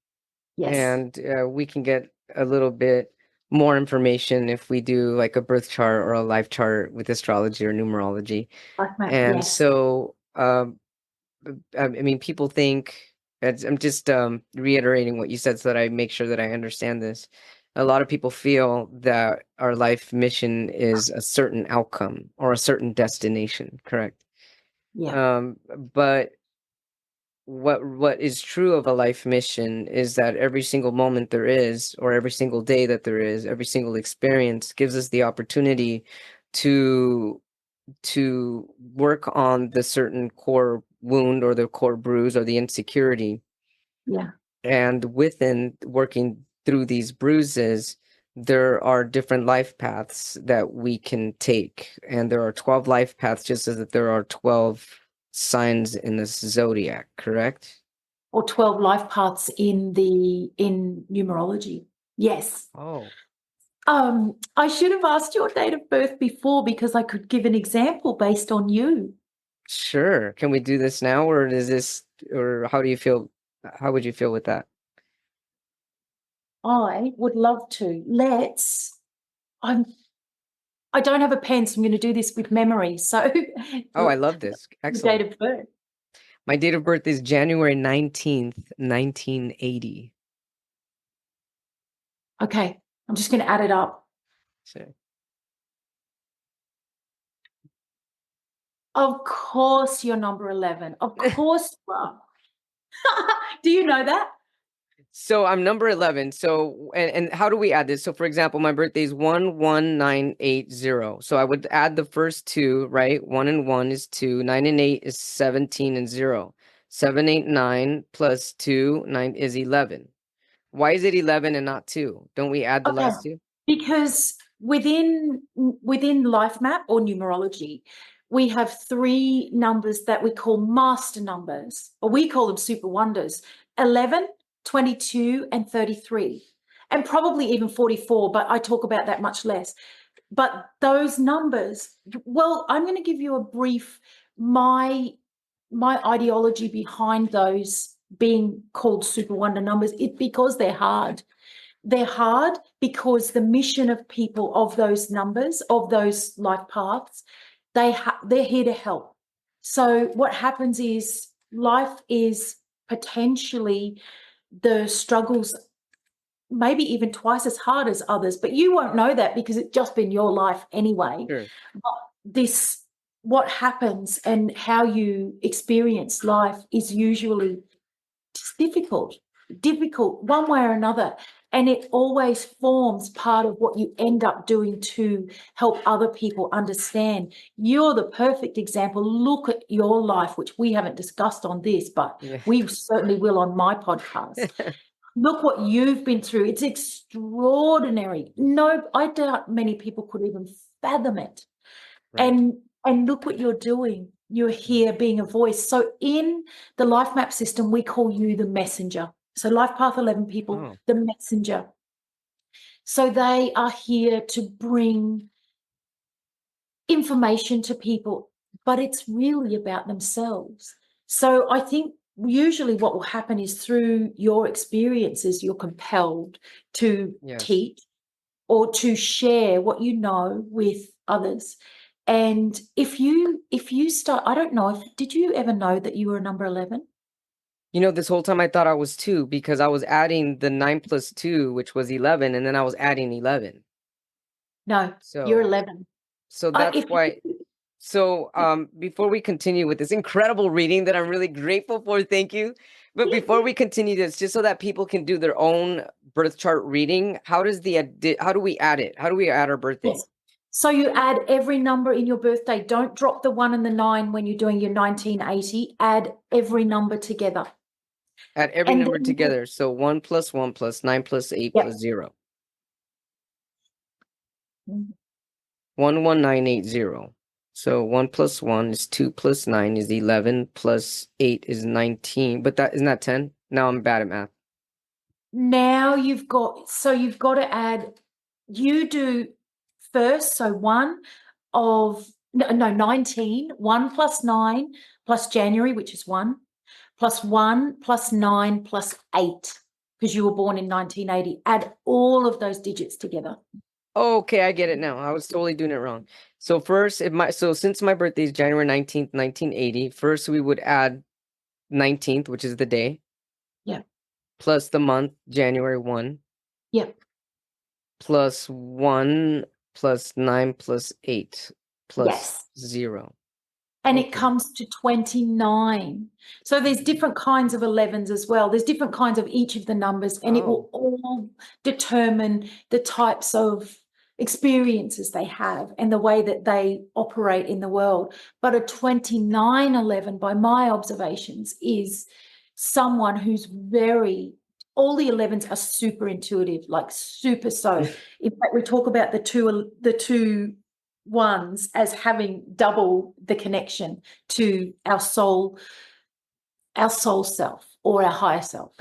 [SPEAKER 2] Yes.
[SPEAKER 1] And we can get a little bit more information if we do like a birth chart or a life chart with astrology or numerology.
[SPEAKER 2] Life Map,
[SPEAKER 1] And
[SPEAKER 2] yes.
[SPEAKER 1] so, I mean, people think, I'm just reiterating what you said so that I make sure that I understand this. A lot of people feel that our life mission is a certain outcome or a certain destination, correct?
[SPEAKER 2] Yeah.
[SPEAKER 1] But what is true of a life mission is that every single moment there is, or every single day that there is, every single experience gives us the opportunity to work on the certain core wound or the core bruise or the insecurity
[SPEAKER 2] Yeah.
[SPEAKER 1] And within working through these bruises, there are different life paths that we can take. And there are 12 life paths, just as if there are 12 signs in the zodiac, correct?
[SPEAKER 2] Or 12 life paths in numerology. Yes.
[SPEAKER 1] Oh,
[SPEAKER 2] I should have asked your date of birth before because I could give an example based on you.
[SPEAKER 1] sure. Can we do this now, or how do you feel? How would you feel with that?
[SPEAKER 2] I would love to. I don't have a pen, so I'm going to do this with memory. So,
[SPEAKER 1] Oh, I love this.
[SPEAKER 2] the date
[SPEAKER 1] Excellent.
[SPEAKER 2] of birth.
[SPEAKER 1] My date of birth is January 19th, 1980.
[SPEAKER 2] Okay, I'm just going to add it up.
[SPEAKER 1] So,
[SPEAKER 2] Of course, you're number 11. Of course you are. Do you know that?
[SPEAKER 1] so I'm number 11. So, and how do we add this? So, for example, my birthday is 11980. So I would add the first two, right? 1 and 1 is 2. 9 and 8 is 17 and 0. 7, 8, 9 plus 2, 9 is 11. Why is it 11 and not 2? Don't we add the
[SPEAKER 2] Okay,
[SPEAKER 1] last two?
[SPEAKER 2] because within life map or numerology, we have 3 numbers that we call master numbers, or we call them super wonders: 11, 22, and 33, and probably even 44, but I talk about that much less. But those numbers, well, I'm going to give you a brief, my ideology behind those being called super wonder numbers. It's because they're hard. They're hard because the mission of people of those numbers, of those life paths, they're here to help. So what happens is life is potentially the struggles maybe even twice as hard as others, but you won't know that because it's just been your life anyway.
[SPEAKER 1] Sure.
[SPEAKER 2] But what happens and how you experience life is usually just difficult one way or another. And it always forms part of what you end up doing to help other people understand. You're the perfect example. Look at your life, which we haven't discussed on this, but
[SPEAKER 1] Yeah.
[SPEAKER 2] we certainly will on my podcast. Look what you've been through. It's extraordinary. No, I doubt many people could even fathom it.
[SPEAKER 1] Right.
[SPEAKER 2] And look what you're doing. You're here being a voice. So in the life map system, we call you the messenger. So life path 11 people,
[SPEAKER 1] Oh,
[SPEAKER 2] the messenger. So they are here to bring information to people, but it's really about themselves. So I think usually what will happen is through your experiences, you're compelled to
[SPEAKER 1] yes.
[SPEAKER 2] teach or to share what you know with others. And if you start, I don't know, did you ever know that you were a number 11?
[SPEAKER 1] You know, this whole time I thought I was 2 because I was adding the 9 plus 2, which was 11, and then I was adding 11.
[SPEAKER 2] No, you're
[SPEAKER 1] So,
[SPEAKER 2] 11.
[SPEAKER 1] so that's
[SPEAKER 2] If
[SPEAKER 1] why. So, before we continue with this incredible reading that I'm really grateful for, thank you. But before we continue this, just so that people can do their own birth chart reading, how do we add it? How do we add our birthday?
[SPEAKER 2] Yes. So you add every number in your birthday. Don't drop the 1 and the 9 when you're doing your 1980. Add every number together.
[SPEAKER 1] Add every
[SPEAKER 2] And
[SPEAKER 1] number
[SPEAKER 2] then,
[SPEAKER 1] together. So 1 plus 1 plus 9 plus 8
[SPEAKER 2] yep.
[SPEAKER 1] plus 0. 11980. So 1 plus 1 is 2 plus 9 is 11 plus 8 is 19. But isn't that 10? Now I'm bad at math.
[SPEAKER 2] Now you've got to add, you do first, so 19, 1 plus 9 plus January, which is 1, plus 1 plus 9 plus 8, because you were born in 1980. Add all of those digits together.
[SPEAKER 1] Okay, I get it now. I was totally doing it wrong. So first, since my birthday is January 19th, 1980, first we would add 19th, which is the day.
[SPEAKER 2] Yeah.
[SPEAKER 1] Plus the month, January 1.
[SPEAKER 2] Yeah.
[SPEAKER 1] Plus 1 plus 9 plus 8 plus
[SPEAKER 2] Yes.
[SPEAKER 1] 0.
[SPEAKER 2] And
[SPEAKER 1] Okay.
[SPEAKER 2] it comes to 29. So there's different kinds of 11s as well. There's different kinds of each of the numbers, and it will all determine the types of experiences they have and the way that they operate in the world. But a 2911, by my observations, is someone who's very all the 11s are super intuitive, like super so. In fact, we talk about the two ones as having double the connection to our soul self or our higher self.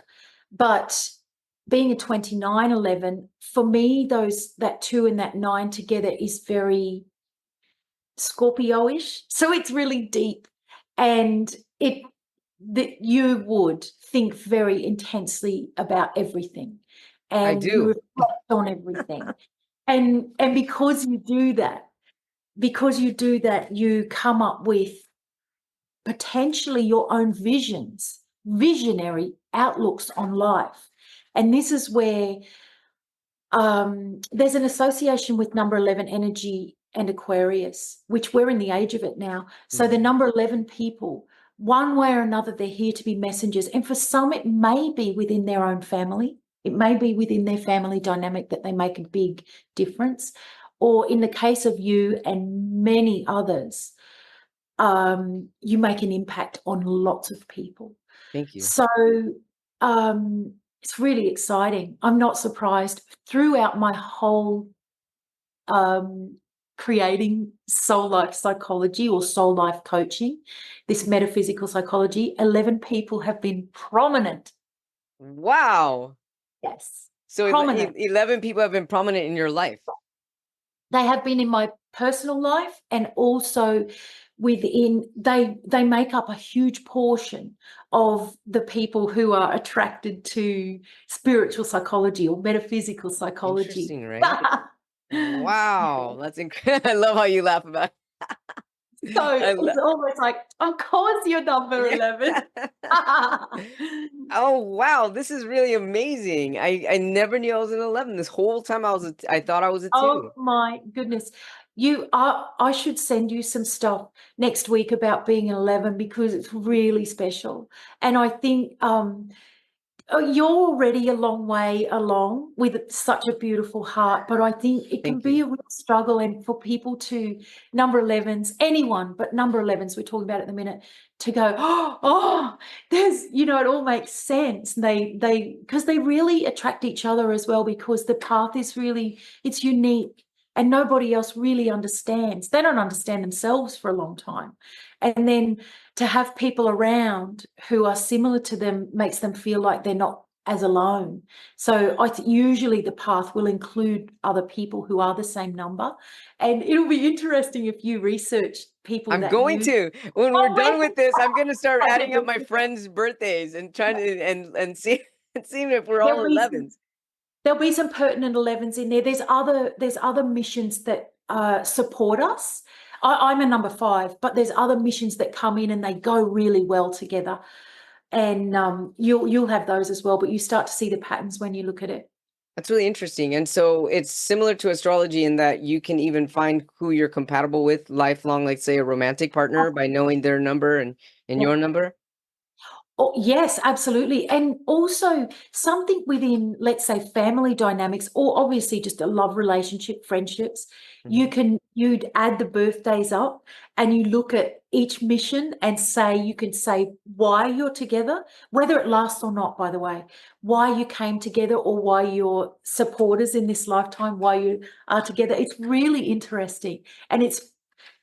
[SPEAKER 2] But being a 2911, for me, that 2 and that 9 together is very Scorpio-ish. So it's really deep, and that you would think very intensely about everything,
[SPEAKER 1] I
[SPEAKER 2] and you
[SPEAKER 1] do.
[SPEAKER 2] reflect on everything. And because you do that, you come up with potentially your own visionary outlooks on life. And this is where there's an association with number 11 energy and Aquarius, which we're in the age of it now. So the number 11 people, one way or another, they're here to be messengers. And for some, it may be within their own family. It may be within their family dynamic that they make a big difference. Or in the case of you and many others, you make an impact on lots of people.
[SPEAKER 1] Thank you.
[SPEAKER 2] So it's really exciting. I'm not surprised. Throughout my whole creating SoulLife Psychology or SoulLife Coaching, this metaphysical psychology, 11 people have been prominent.
[SPEAKER 1] Wow.
[SPEAKER 2] Yes.
[SPEAKER 1] So
[SPEAKER 2] Prominent.
[SPEAKER 1] 11 people have been prominent in your life.
[SPEAKER 2] They have been in my personal life, and also within, they make up a huge portion of the people who are attracted to spiritual psychology or metaphysical psychology.
[SPEAKER 1] Interesting, right? Wow, that's incredible. I love how you laugh about it.
[SPEAKER 2] So it's almost like, of course you're number 11.
[SPEAKER 1] Oh wow, this is really amazing. I never knew I was an 11. This whole time I thought I was a 2.
[SPEAKER 2] Oh my goodness. I should send you some stuff next week about being an 11, because it's really special. And I think you're already a long way along with such a beautiful heart, but I think it can
[SPEAKER 1] Thank
[SPEAKER 2] be
[SPEAKER 1] you.
[SPEAKER 2] a real struggle, and for people to, number 11s, anyone, but number 11s, we're talking about at the minute, to go, oh, there's, it all makes sense. And because they really attract each other as well, because the path is really, it's unique, and nobody else really understands. They don't understand themselves for a long time. And then to have people around who are similar to them makes them feel like they're not as alone. So usually the path will include other people who are the same number. And it'll be interesting if you research people
[SPEAKER 1] I'm
[SPEAKER 2] that
[SPEAKER 1] going to. When we're done with this, I'm going to start
[SPEAKER 2] I
[SPEAKER 1] adding
[SPEAKER 2] think
[SPEAKER 1] up my friends' birthdays and trying to and see seeing if we're all
[SPEAKER 2] there'll be
[SPEAKER 1] 11s.
[SPEAKER 2] there'll be some pertinent 11s in there. There's other missions that support us. I'm a number 5, but there's other missions that come in and they go really well together. And you'll have those as well, but you start to see the patterns when you look at it.
[SPEAKER 1] That's really interesting. And so it's similar to astrology in that you can even find who you're compatible with lifelong, like say a romantic partner, by knowing their number and
[SPEAKER 2] Yeah.
[SPEAKER 1] your number.
[SPEAKER 2] Oh, yes, absolutely. And also something within, let's say, family dynamics, or obviously just a love relationship, friendships, you'd add the birthdays up and you look at each mission and you can say why you're together, whether it lasts or not, by the way, why you came together or why you're supporters in this lifetime, why you are together. It's really interesting. And it's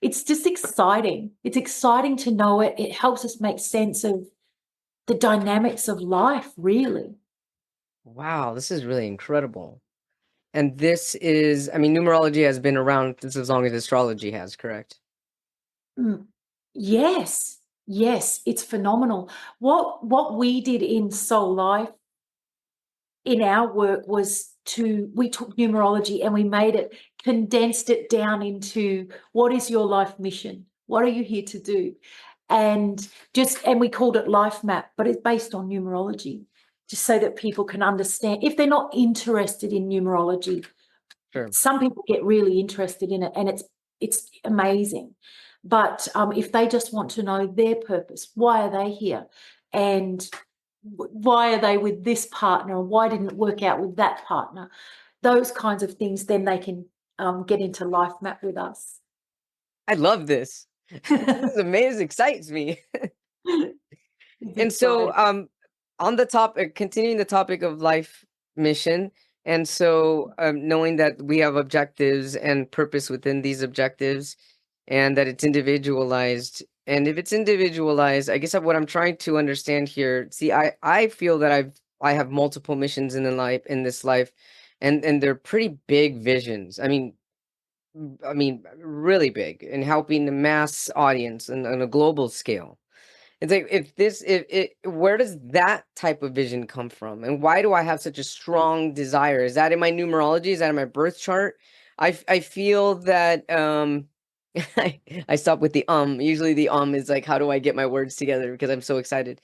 [SPEAKER 2] just exciting. It's exciting to know it. It helps us make sense of the dynamics of life, really.
[SPEAKER 1] Wow, this is really incredible. And this is, I mean, numerology has been around just as long as astrology has, correct?
[SPEAKER 2] Yes, it's phenomenal. What we did in Soul Life in our work was we took numerology and we condensed it down into, what is your life mission? What are you here to do? And we called it Life Map, but it's based on numerology, just so that people can understand. If they're not interested in numerology,
[SPEAKER 1] Sure.
[SPEAKER 2] some people get really interested in it, and it's amazing. But if they just want to know their purpose, why are they here, and why are they with this partner, and why didn't it work out with that partner, those kinds of things, then they can get into Life Map with us.
[SPEAKER 1] I love this. This is amazing, excites me.
[SPEAKER 2] It's
[SPEAKER 1] And so
[SPEAKER 2] exciting.
[SPEAKER 1] on the topic, continuing the topic of life mission, and so knowing that we have objectives and purpose within these objectives, and that it's individualized. And if it's individualized, I guess what I'm trying to understand here. See, I feel that I have multiple missions in this life, and they're pretty big visions. I mean, really big, in helping the mass audience and on a global scale. It's like, if it, where does that type of vision come from? And why do I have such a strong desire? Is that in my numerology? Is that in my birth chart? I feel that, I stop with the, usually the, is like, how do I get my words together? Because I'm so excited.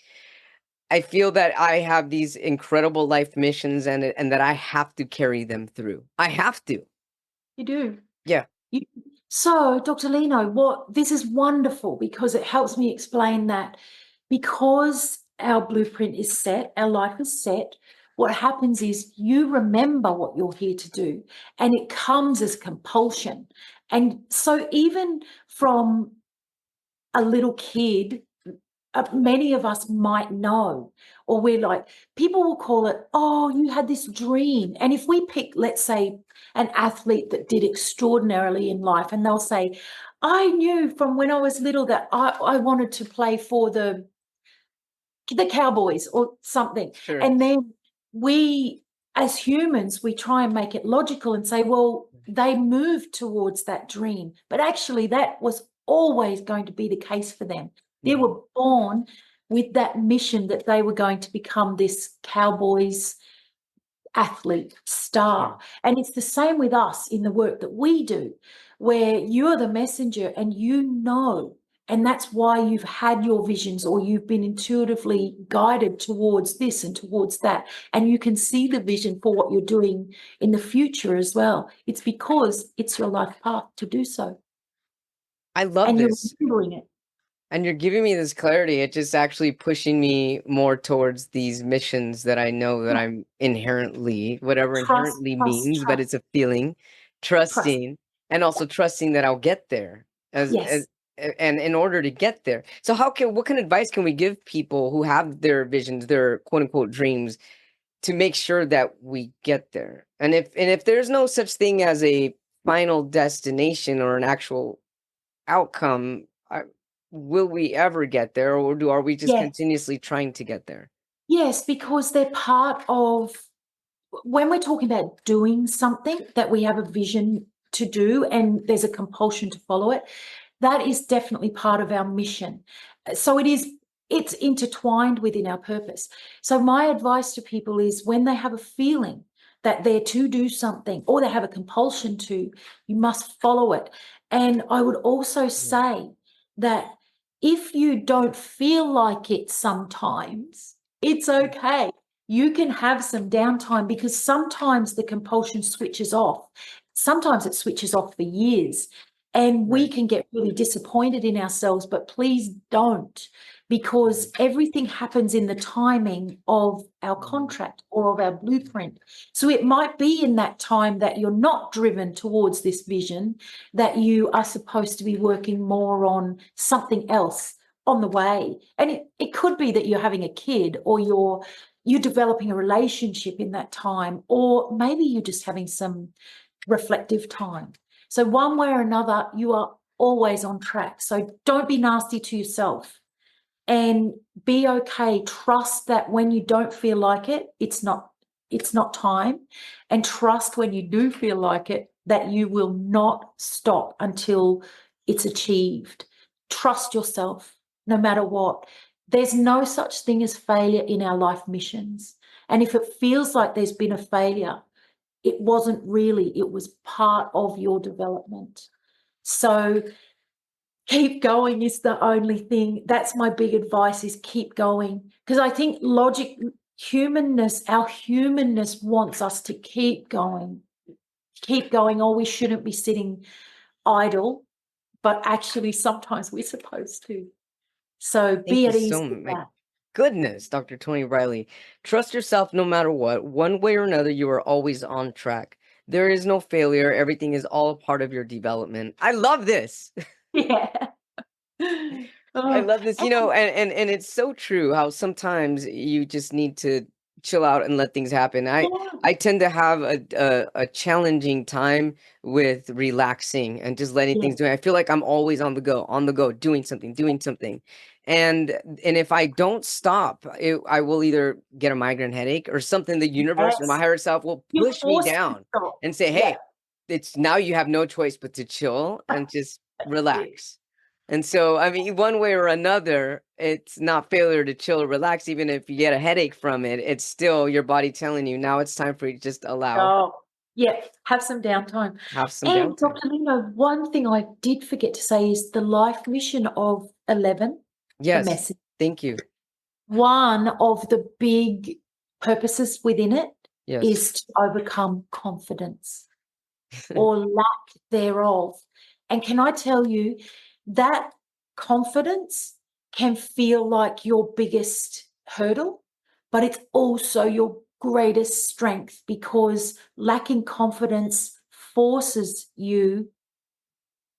[SPEAKER 1] I feel that I have these incredible life missions, and that I have to carry them through. I have to.
[SPEAKER 2] You do.
[SPEAKER 1] Yeah.
[SPEAKER 2] So, Dr. Lino, this is wonderful because it helps me explain that because our blueprint is set, our life is set, what happens is you remember what you're here to do, and it comes as compulsion. And so even from a little kid, many of us might know, or we're like, people will call it, oh, you had this dream. And if we pick, let's say, an athlete that did extraordinarily in life, and they'll say, I knew from when I was little that I wanted to play for the Cowboys or something.
[SPEAKER 1] Sure.
[SPEAKER 2] And then we, as humans, we try and make it logical and say, well, they moved towards that dream. But actually, that was always going to be the case for them. They were born with that mission that they were going to become this Cowboys athlete, star.
[SPEAKER 1] Sure.
[SPEAKER 2] And it's the same with us in the work that we do, where you're the messenger and you know, and that's why you've had your visions, or you've been intuitively guided towards this and towards that. And you can see the vision for what you're doing in the future as well. It's because it's your life path to do so.
[SPEAKER 1] I love
[SPEAKER 2] And
[SPEAKER 1] this.
[SPEAKER 2] you're remembering it.
[SPEAKER 1] And you're giving me this clarity. It's just actually pushing me more towards these missions that I know that I'm inherently, whatever inherently means, but it's a feeling, trusting, and also trusting that I'll get there
[SPEAKER 2] Yes.
[SPEAKER 1] and in order to get there. So what kind of advice can we give people who have their visions, their quote unquote dreams, to make sure that we get there? And if there's no such thing as a final destination or an actual outcome, will we ever get there, or are we just continuously trying to get there?
[SPEAKER 2] Yes, because they're part of, when we're talking about doing something that we have a vision to do and there's a compulsion to follow it, that is definitely part of our mission. So it's intertwined within our purpose. So my advice to people is, when they have a feeling that they're to do something, or they have a compulsion to, you must follow it. And I would also say that if you don't feel like it sometimes, it's okay. You can have some downtime, because sometimes the compulsion switches off. Sometimes it switches off for years, and we can get really disappointed in ourselves, but please don't, because everything happens in the timing of our contract or of our blueprint. So it might be in that time that you're not driven towards this vision, that you are supposed to be working more on something else on the way. And it could be that you're having a kid, or you're developing a relationship in that time, or maybe you're just having some reflective time. So one way or another, you are always on track. So don't be nasty to yourself, and be okay. Trust that when you don't feel like it, it's not time. And trust when you do feel like it, that you will not stop until it's achieved. Trust yourself no matter what. There's no such thing as failure in our life missions. And if it feels like there's been a failure, it wasn't really, it was part of your development. So keep going is the only thing. That's my big advice, is keep going. Because I think our humanness wants us to keep going, or we shouldn't be sitting idle, but actually sometimes we're supposed to. So
[SPEAKER 1] Thank
[SPEAKER 2] be
[SPEAKER 1] you
[SPEAKER 2] at ease
[SPEAKER 1] so
[SPEAKER 2] with
[SPEAKER 1] much.
[SPEAKER 2] that.
[SPEAKER 1] Goodness, Dr. Toni Reilly. Trust yourself no matter what. One way or another, you are always on track. There is no failure. Everything is all part of your development. I love this.
[SPEAKER 2] Yeah.
[SPEAKER 1] I
[SPEAKER 2] Oh,
[SPEAKER 1] love this,
[SPEAKER 2] and
[SPEAKER 1] and it's so true how sometimes you just need to chill out and let things happen.
[SPEAKER 2] yeah,
[SPEAKER 1] I tend to have a challenging time with relaxing and just letting
[SPEAKER 2] yeah,
[SPEAKER 1] things do. I feel like I'm always on the go, doing something, doing something. And if I don't stop, I will either get a migraine headache or something. The universe or my
[SPEAKER 2] yes.
[SPEAKER 1] higher self will
[SPEAKER 2] You're
[SPEAKER 1] push me
[SPEAKER 2] forced to
[SPEAKER 1] down
[SPEAKER 2] stop.
[SPEAKER 1] and say,
[SPEAKER 2] Yeah,
[SPEAKER 1] "Hey, it's now you have no choice but to chill and just
[SPEAKER 2] that's it.
[SPEAKER 1] relax." And so, I mean, one way or another, it's not failure to chill or relax. Even if you get a headache from it, it's still your body telling you now it's time for you to just allow,
[SPEAKER 2] Oh, yeah, have some downtime.
[SPEAKER 1] have some
[SPEAKER 2] And
[SPEAKER 1] downtime.
[SPEAKER 2] Dr. Lino, one thing I did forget to say is the life mission of 11, the
[SPEAKER 1] Yes,
[SPEAKER 2] message.
[SPEAKER 1] thank you.
[SPEAKER 2] One of the big purposes within it
[SPEAKER 1] Yes.
[SPEAKER 2] is to overcome confidence or lack thereof. And can I tell you that confidence can feel like your biggest hurdle, but it's also your greatest strength because lacking confidence forces you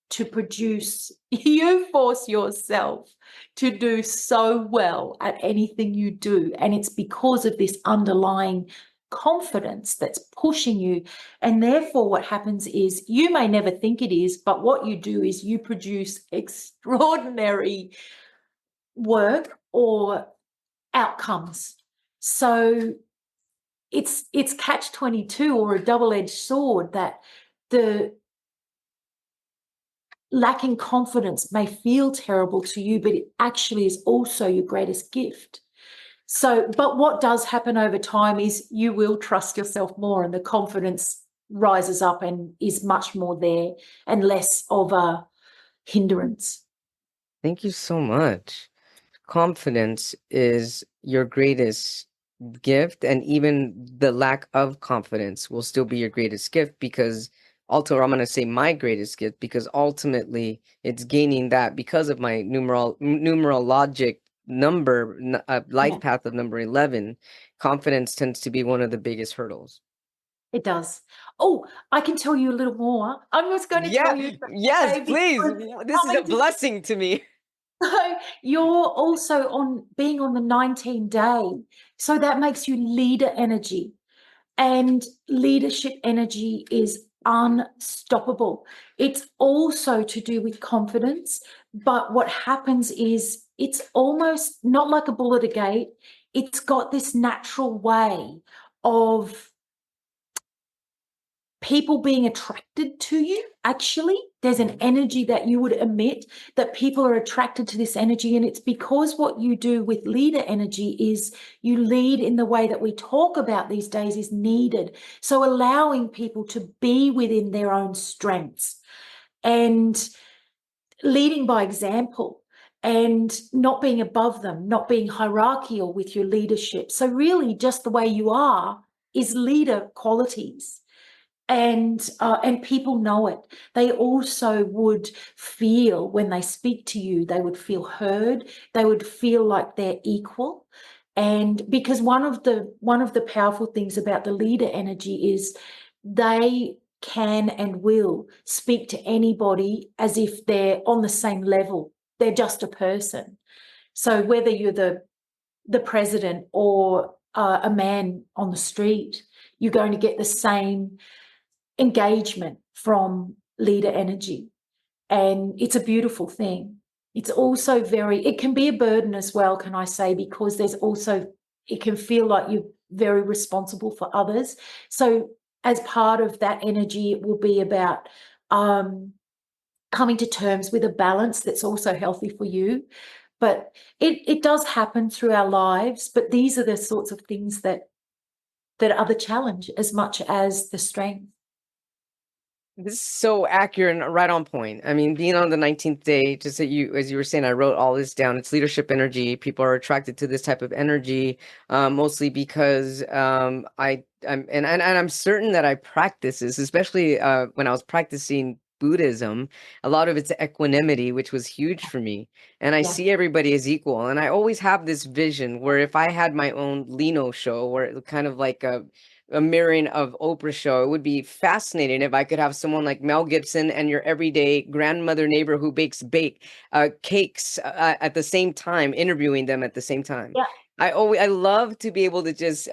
[SPEAKER 2] to produce, you force yourself to do so well at anything you do. And it's because of this underlying confidence that's pushing you. And therefore, what happens is you may never think it is, but what you do is you produce extraordinary work or outcomes. So it's catch 22 or a double-edged sword that the lacking confidence may feel terrible to you, but it actually is also your greatest gift. So, but what does happen over time is you will trust yourself more and the confidence rises up and is much more there and less of a hindrance.
[SPEAKER 1] Thank you so much. Confidence is your greatest gift, and even the lack of confidence will still be your greatest gift because also, I'm going to say my greatest gift because ultimately it's gaining that because of my numerologic life
[SPEAKER 2] Yeah,
[SPEAKER 1] path of number 11. Confidence tends to be one of the biggest hurdles.
[SPEAKER 2] it does. Oh, I can tell you a little more. I'm just going to
[SPEAKER 1] Yeah,
[SPEAKER 2] tell you,
[SPEAKER 1] yes,
[SPEAKER 2] okay,
[SPEAKER 1] please.
[SPEAKER 2] because
[SPEAKER 1] This is a
[SPEAKER 2] coming to
[SPEAKER 1] blessing to me.
[SPEAKER 2] so you're also on being on the 19 day. So that makes you leader energy. And leadership energy is unstoppable. It's also to do with confidence. But what happens is it's almost not like a bull at a gate. It's got this natural way of people being attracted to you. Actually, there's an energy that you would emit that people are attracted to this energy, and it's because what you do with leader energy is you lead in the way that we talk about these days is needed. So allowing people to be within their own strengths and leading by example and not being above them, not being hierarchical with your leadership. So really just the way you are is leader qualities, and people know it. They also would feel when they speak to you, they would feel heard, they would feel like they're equal. And because one of the powerful things about the leader energy is they can and will speak to anybody as if they're on the same level. They're just a person. So whether you're the president or a man on the street, you're going to get the same engagement from leader energy. And it's a beautiful thing. It's also it can be a burden as well, can I say, because it can feel like you're very responsible for others. So as part of that energy, it will be about coming to terms with a balance that's also healthy for you. But it does happen through our lives, but these are the sorts of things that are the challenge as much as the strength.
[SPEAKER 1] This is so accurate and right on point. I mean, being on the 19th day, just that as you were saying, I wrote all this down. It's leadership energy. People are attracted to this type of energy, mostly because and I'm certain that I practice this, especially when I was practicing Buddhism. A lot of it's equanimity, which was huge for me. And I
[SPEAKER 2] Yeah.
[SPEAKER 1] see everybody as equal. And I always have this vision where if I had my own Lino show, where it kind of like a mirroring of Oprah's show. It would be fascinating if I could have someone like Mel Gibson and your everyday grandmother neighbor who bakes cakes at the same time, interviewing them at the same time.
[SPEAKER 2] Yeah.
[SPEAKER 1] I love to be able to just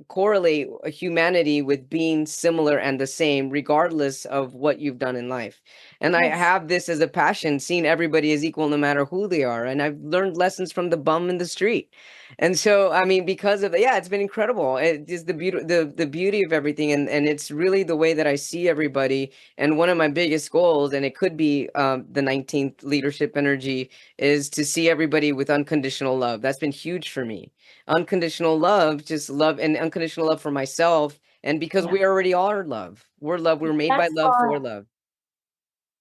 [SPEAKER 1] correlate humanity with being similar and the same, regardless of what you've done in life. And I
[SPEAKER 2] Yes.
[SPEAKER 1] have this as a passion, seeing everybody as equal no matter who they are. And I've learned lessons from the bum in the street. And so, I mean, because of yeah, it's been incredible. It is the beauty of everything, and it's really the way that I see everybody. And one of my biggest goals, and it could be the 19th leadership energy, is to see everybody with unconditional love. That's been huge for me. Unconditional love, just love, and unconditional love for myself. And because
[SPEAKER 2] Yeah.
[SPEAKER 1] we already are love, we're love. We're made by
[SPEAKER 2] That's
[SPEAKER 1] love for
[SPEAKER 2] right.
[SPEAKER 1] love.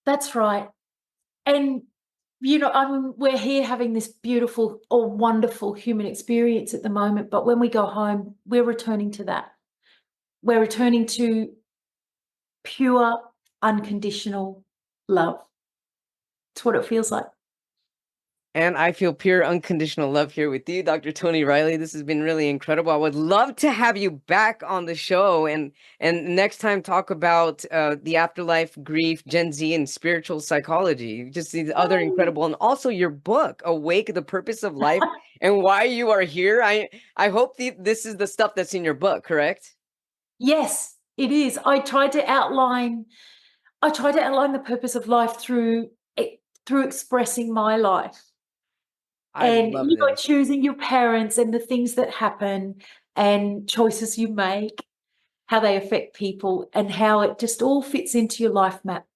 [SPEAKER 2] That's right. And, I mean, we're here having this beautiful or wonderful human experience at the moment, but when we go home, we're returning to that. We're returning to pure, unconditional love. It's what it feels like.
[SPEAKER 1] And I feel pure unconditional love here with you, Dr. Toni Reilly. This has been really incredible. I would love to have you back on the show and next time talk about the afterlife, grief, Gen Z, and spiritual psychology. Just these other
[SPEAKER 2] Yay!
[SPEAKER 1] incredible, and also your book, Awake: The Purpose of Life and Why You Are Here. I hope this is the stuff that's in your book, correct?
[SPEAKER 2] Yes, it is. I tried to outline the purpose of life through expressing my life.
[SPEAKER 1] I
[SPEAKER 2] And,
[SPEAKER 1] love this.
[SPEAKER 2] choosing your parents and the things that happen and choices you make, how they affect people, and how it just all fits into your life map.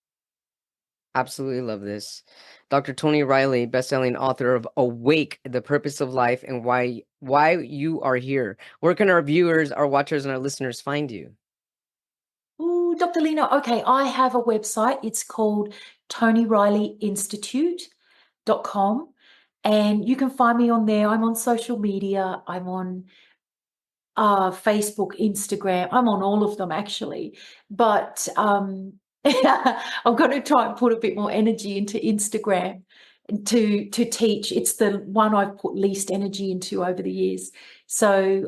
[SPEAKER 1] Absolutely love this. Dr. Toni Reilly, bestselling author of Awake: The Purpose of Life and Why You Are Here. Where can our viewers, our watchers, and our listeners find you?
[SPEAKER 2] Ooh, Dr. Lena, okay, I have a website. It's called Toni Reilly Institute.com. And you can find me on there. I'm on social media. I'm on Facebook, Instagram. I'm on all of them actually, but I'm going to try and put a bit more energy into Instagram to teach. It's the one I've put least energy into over the years. So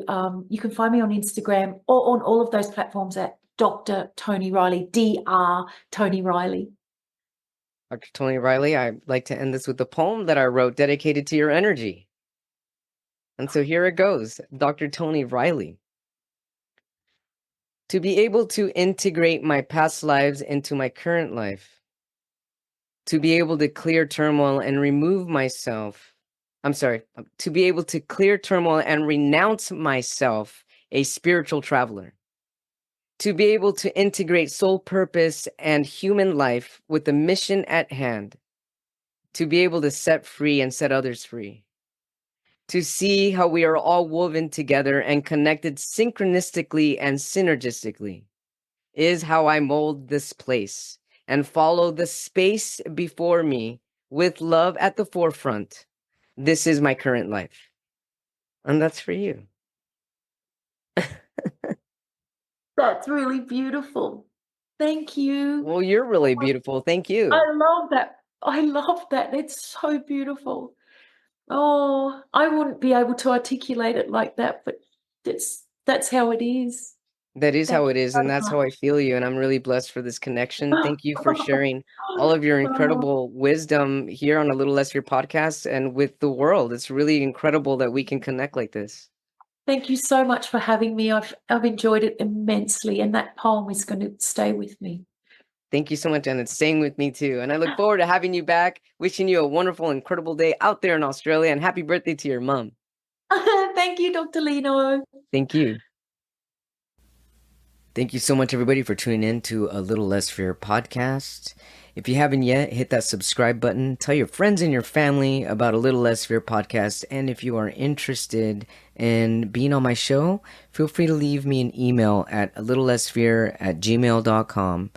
[SPEAKER 2] you can find me on Instagram or on all of those platforms at Dr. Toni Reilly, Dr. Toni Reilly.
[SPEAKER 1] Dr. Toni Reilly, I'd like to end this with a poem that I wrote dedicated to your energy. And so here it goes. Dr. Toni Reilly. To be able to integrate my past lives into my current life, to be able to clear turmoil and remove myself. I'm sorry, to be able to clear turmoil and renounce myself, a spiritual traveler. To be able to integrate soul purpose and human life with the mission at hand. To be able to set free and set others free. To see how we are all woven together and connected synchronistically and synergistically is how I mold this place and follow the space before me with love at the forefront. This is my current life. And that's for you.
[SPEAKER 2] That's really beautiful. Thank you.
[SPEAKER 1] Well, you're really beautiful. Thank you.
[SPEAKER 2] I love that. I love that. It's so beautiful. Oh, I wouldn't be able to articulate it like that, but that's how it is.
[SPEAKER 1] That is
[SPEAKER 2] Thank
[SPEAKER 1] how
[SPEAKER 2] you
[SPEAKER 1] it is,
[SPEAKER 2] so
[SPEAKER 1] and that's how I feel you. And I'm really blessed for this connection.
[SPEAKER 2] much.
[SPEAKER 1] Thank you for sharing all of your
[SPEAKER 2] Oh,
[SPEAKER 1] incredible wisdom here on A Little Less Fear podcast and with the world. It's really incredible that we can connect like this.
[SPEAKER 2] thank you so much for having me. I've enjoyed it immensely, and that poem is going to stay with me.
[SPEAKER 1] Thank you so much, and it's staying with me too. And I look forward to having you back. Wishing you a wonderful, incredible day out there in Australia, and happy birthday to your mom.
[SPEAKER 2] Thank you, Dr. Lino.
[SPEAKER 1] Thank you. Thank you so much, everybody, for tuning in to A Little Less Fear podcast. If you haven't yet, hit that subscribe button. Tell your friends and your family about A Little Less Fear podcast. And if you are interested in being on my show, feel free to leave me an email at alittlelessfear@gmail.com.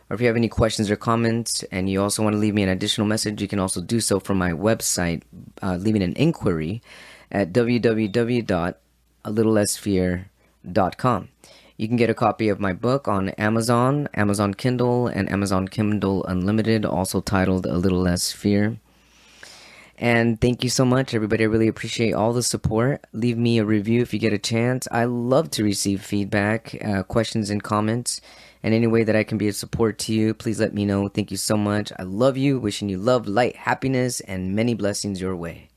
[SPEAKER 1] Or if you have any questions or comments and you also want to leave me an additional message, you can also do so from my website, leaving an inquiry at www.alittlelessfear.com. You can get a copy of my book on Amazon, Amazon Kindle, and Amazon Kindle Unlimited, also titled A Little Less Fear. And thank you so much, everybody. I really appreciate all the support. Leave me a review if you get a chance. I love to receive feedback, questions, and comments. And any way that I can be of support to you, please let me know. Thank you so much. I love you. Wishing you love, light, happiness, and many blessings your way.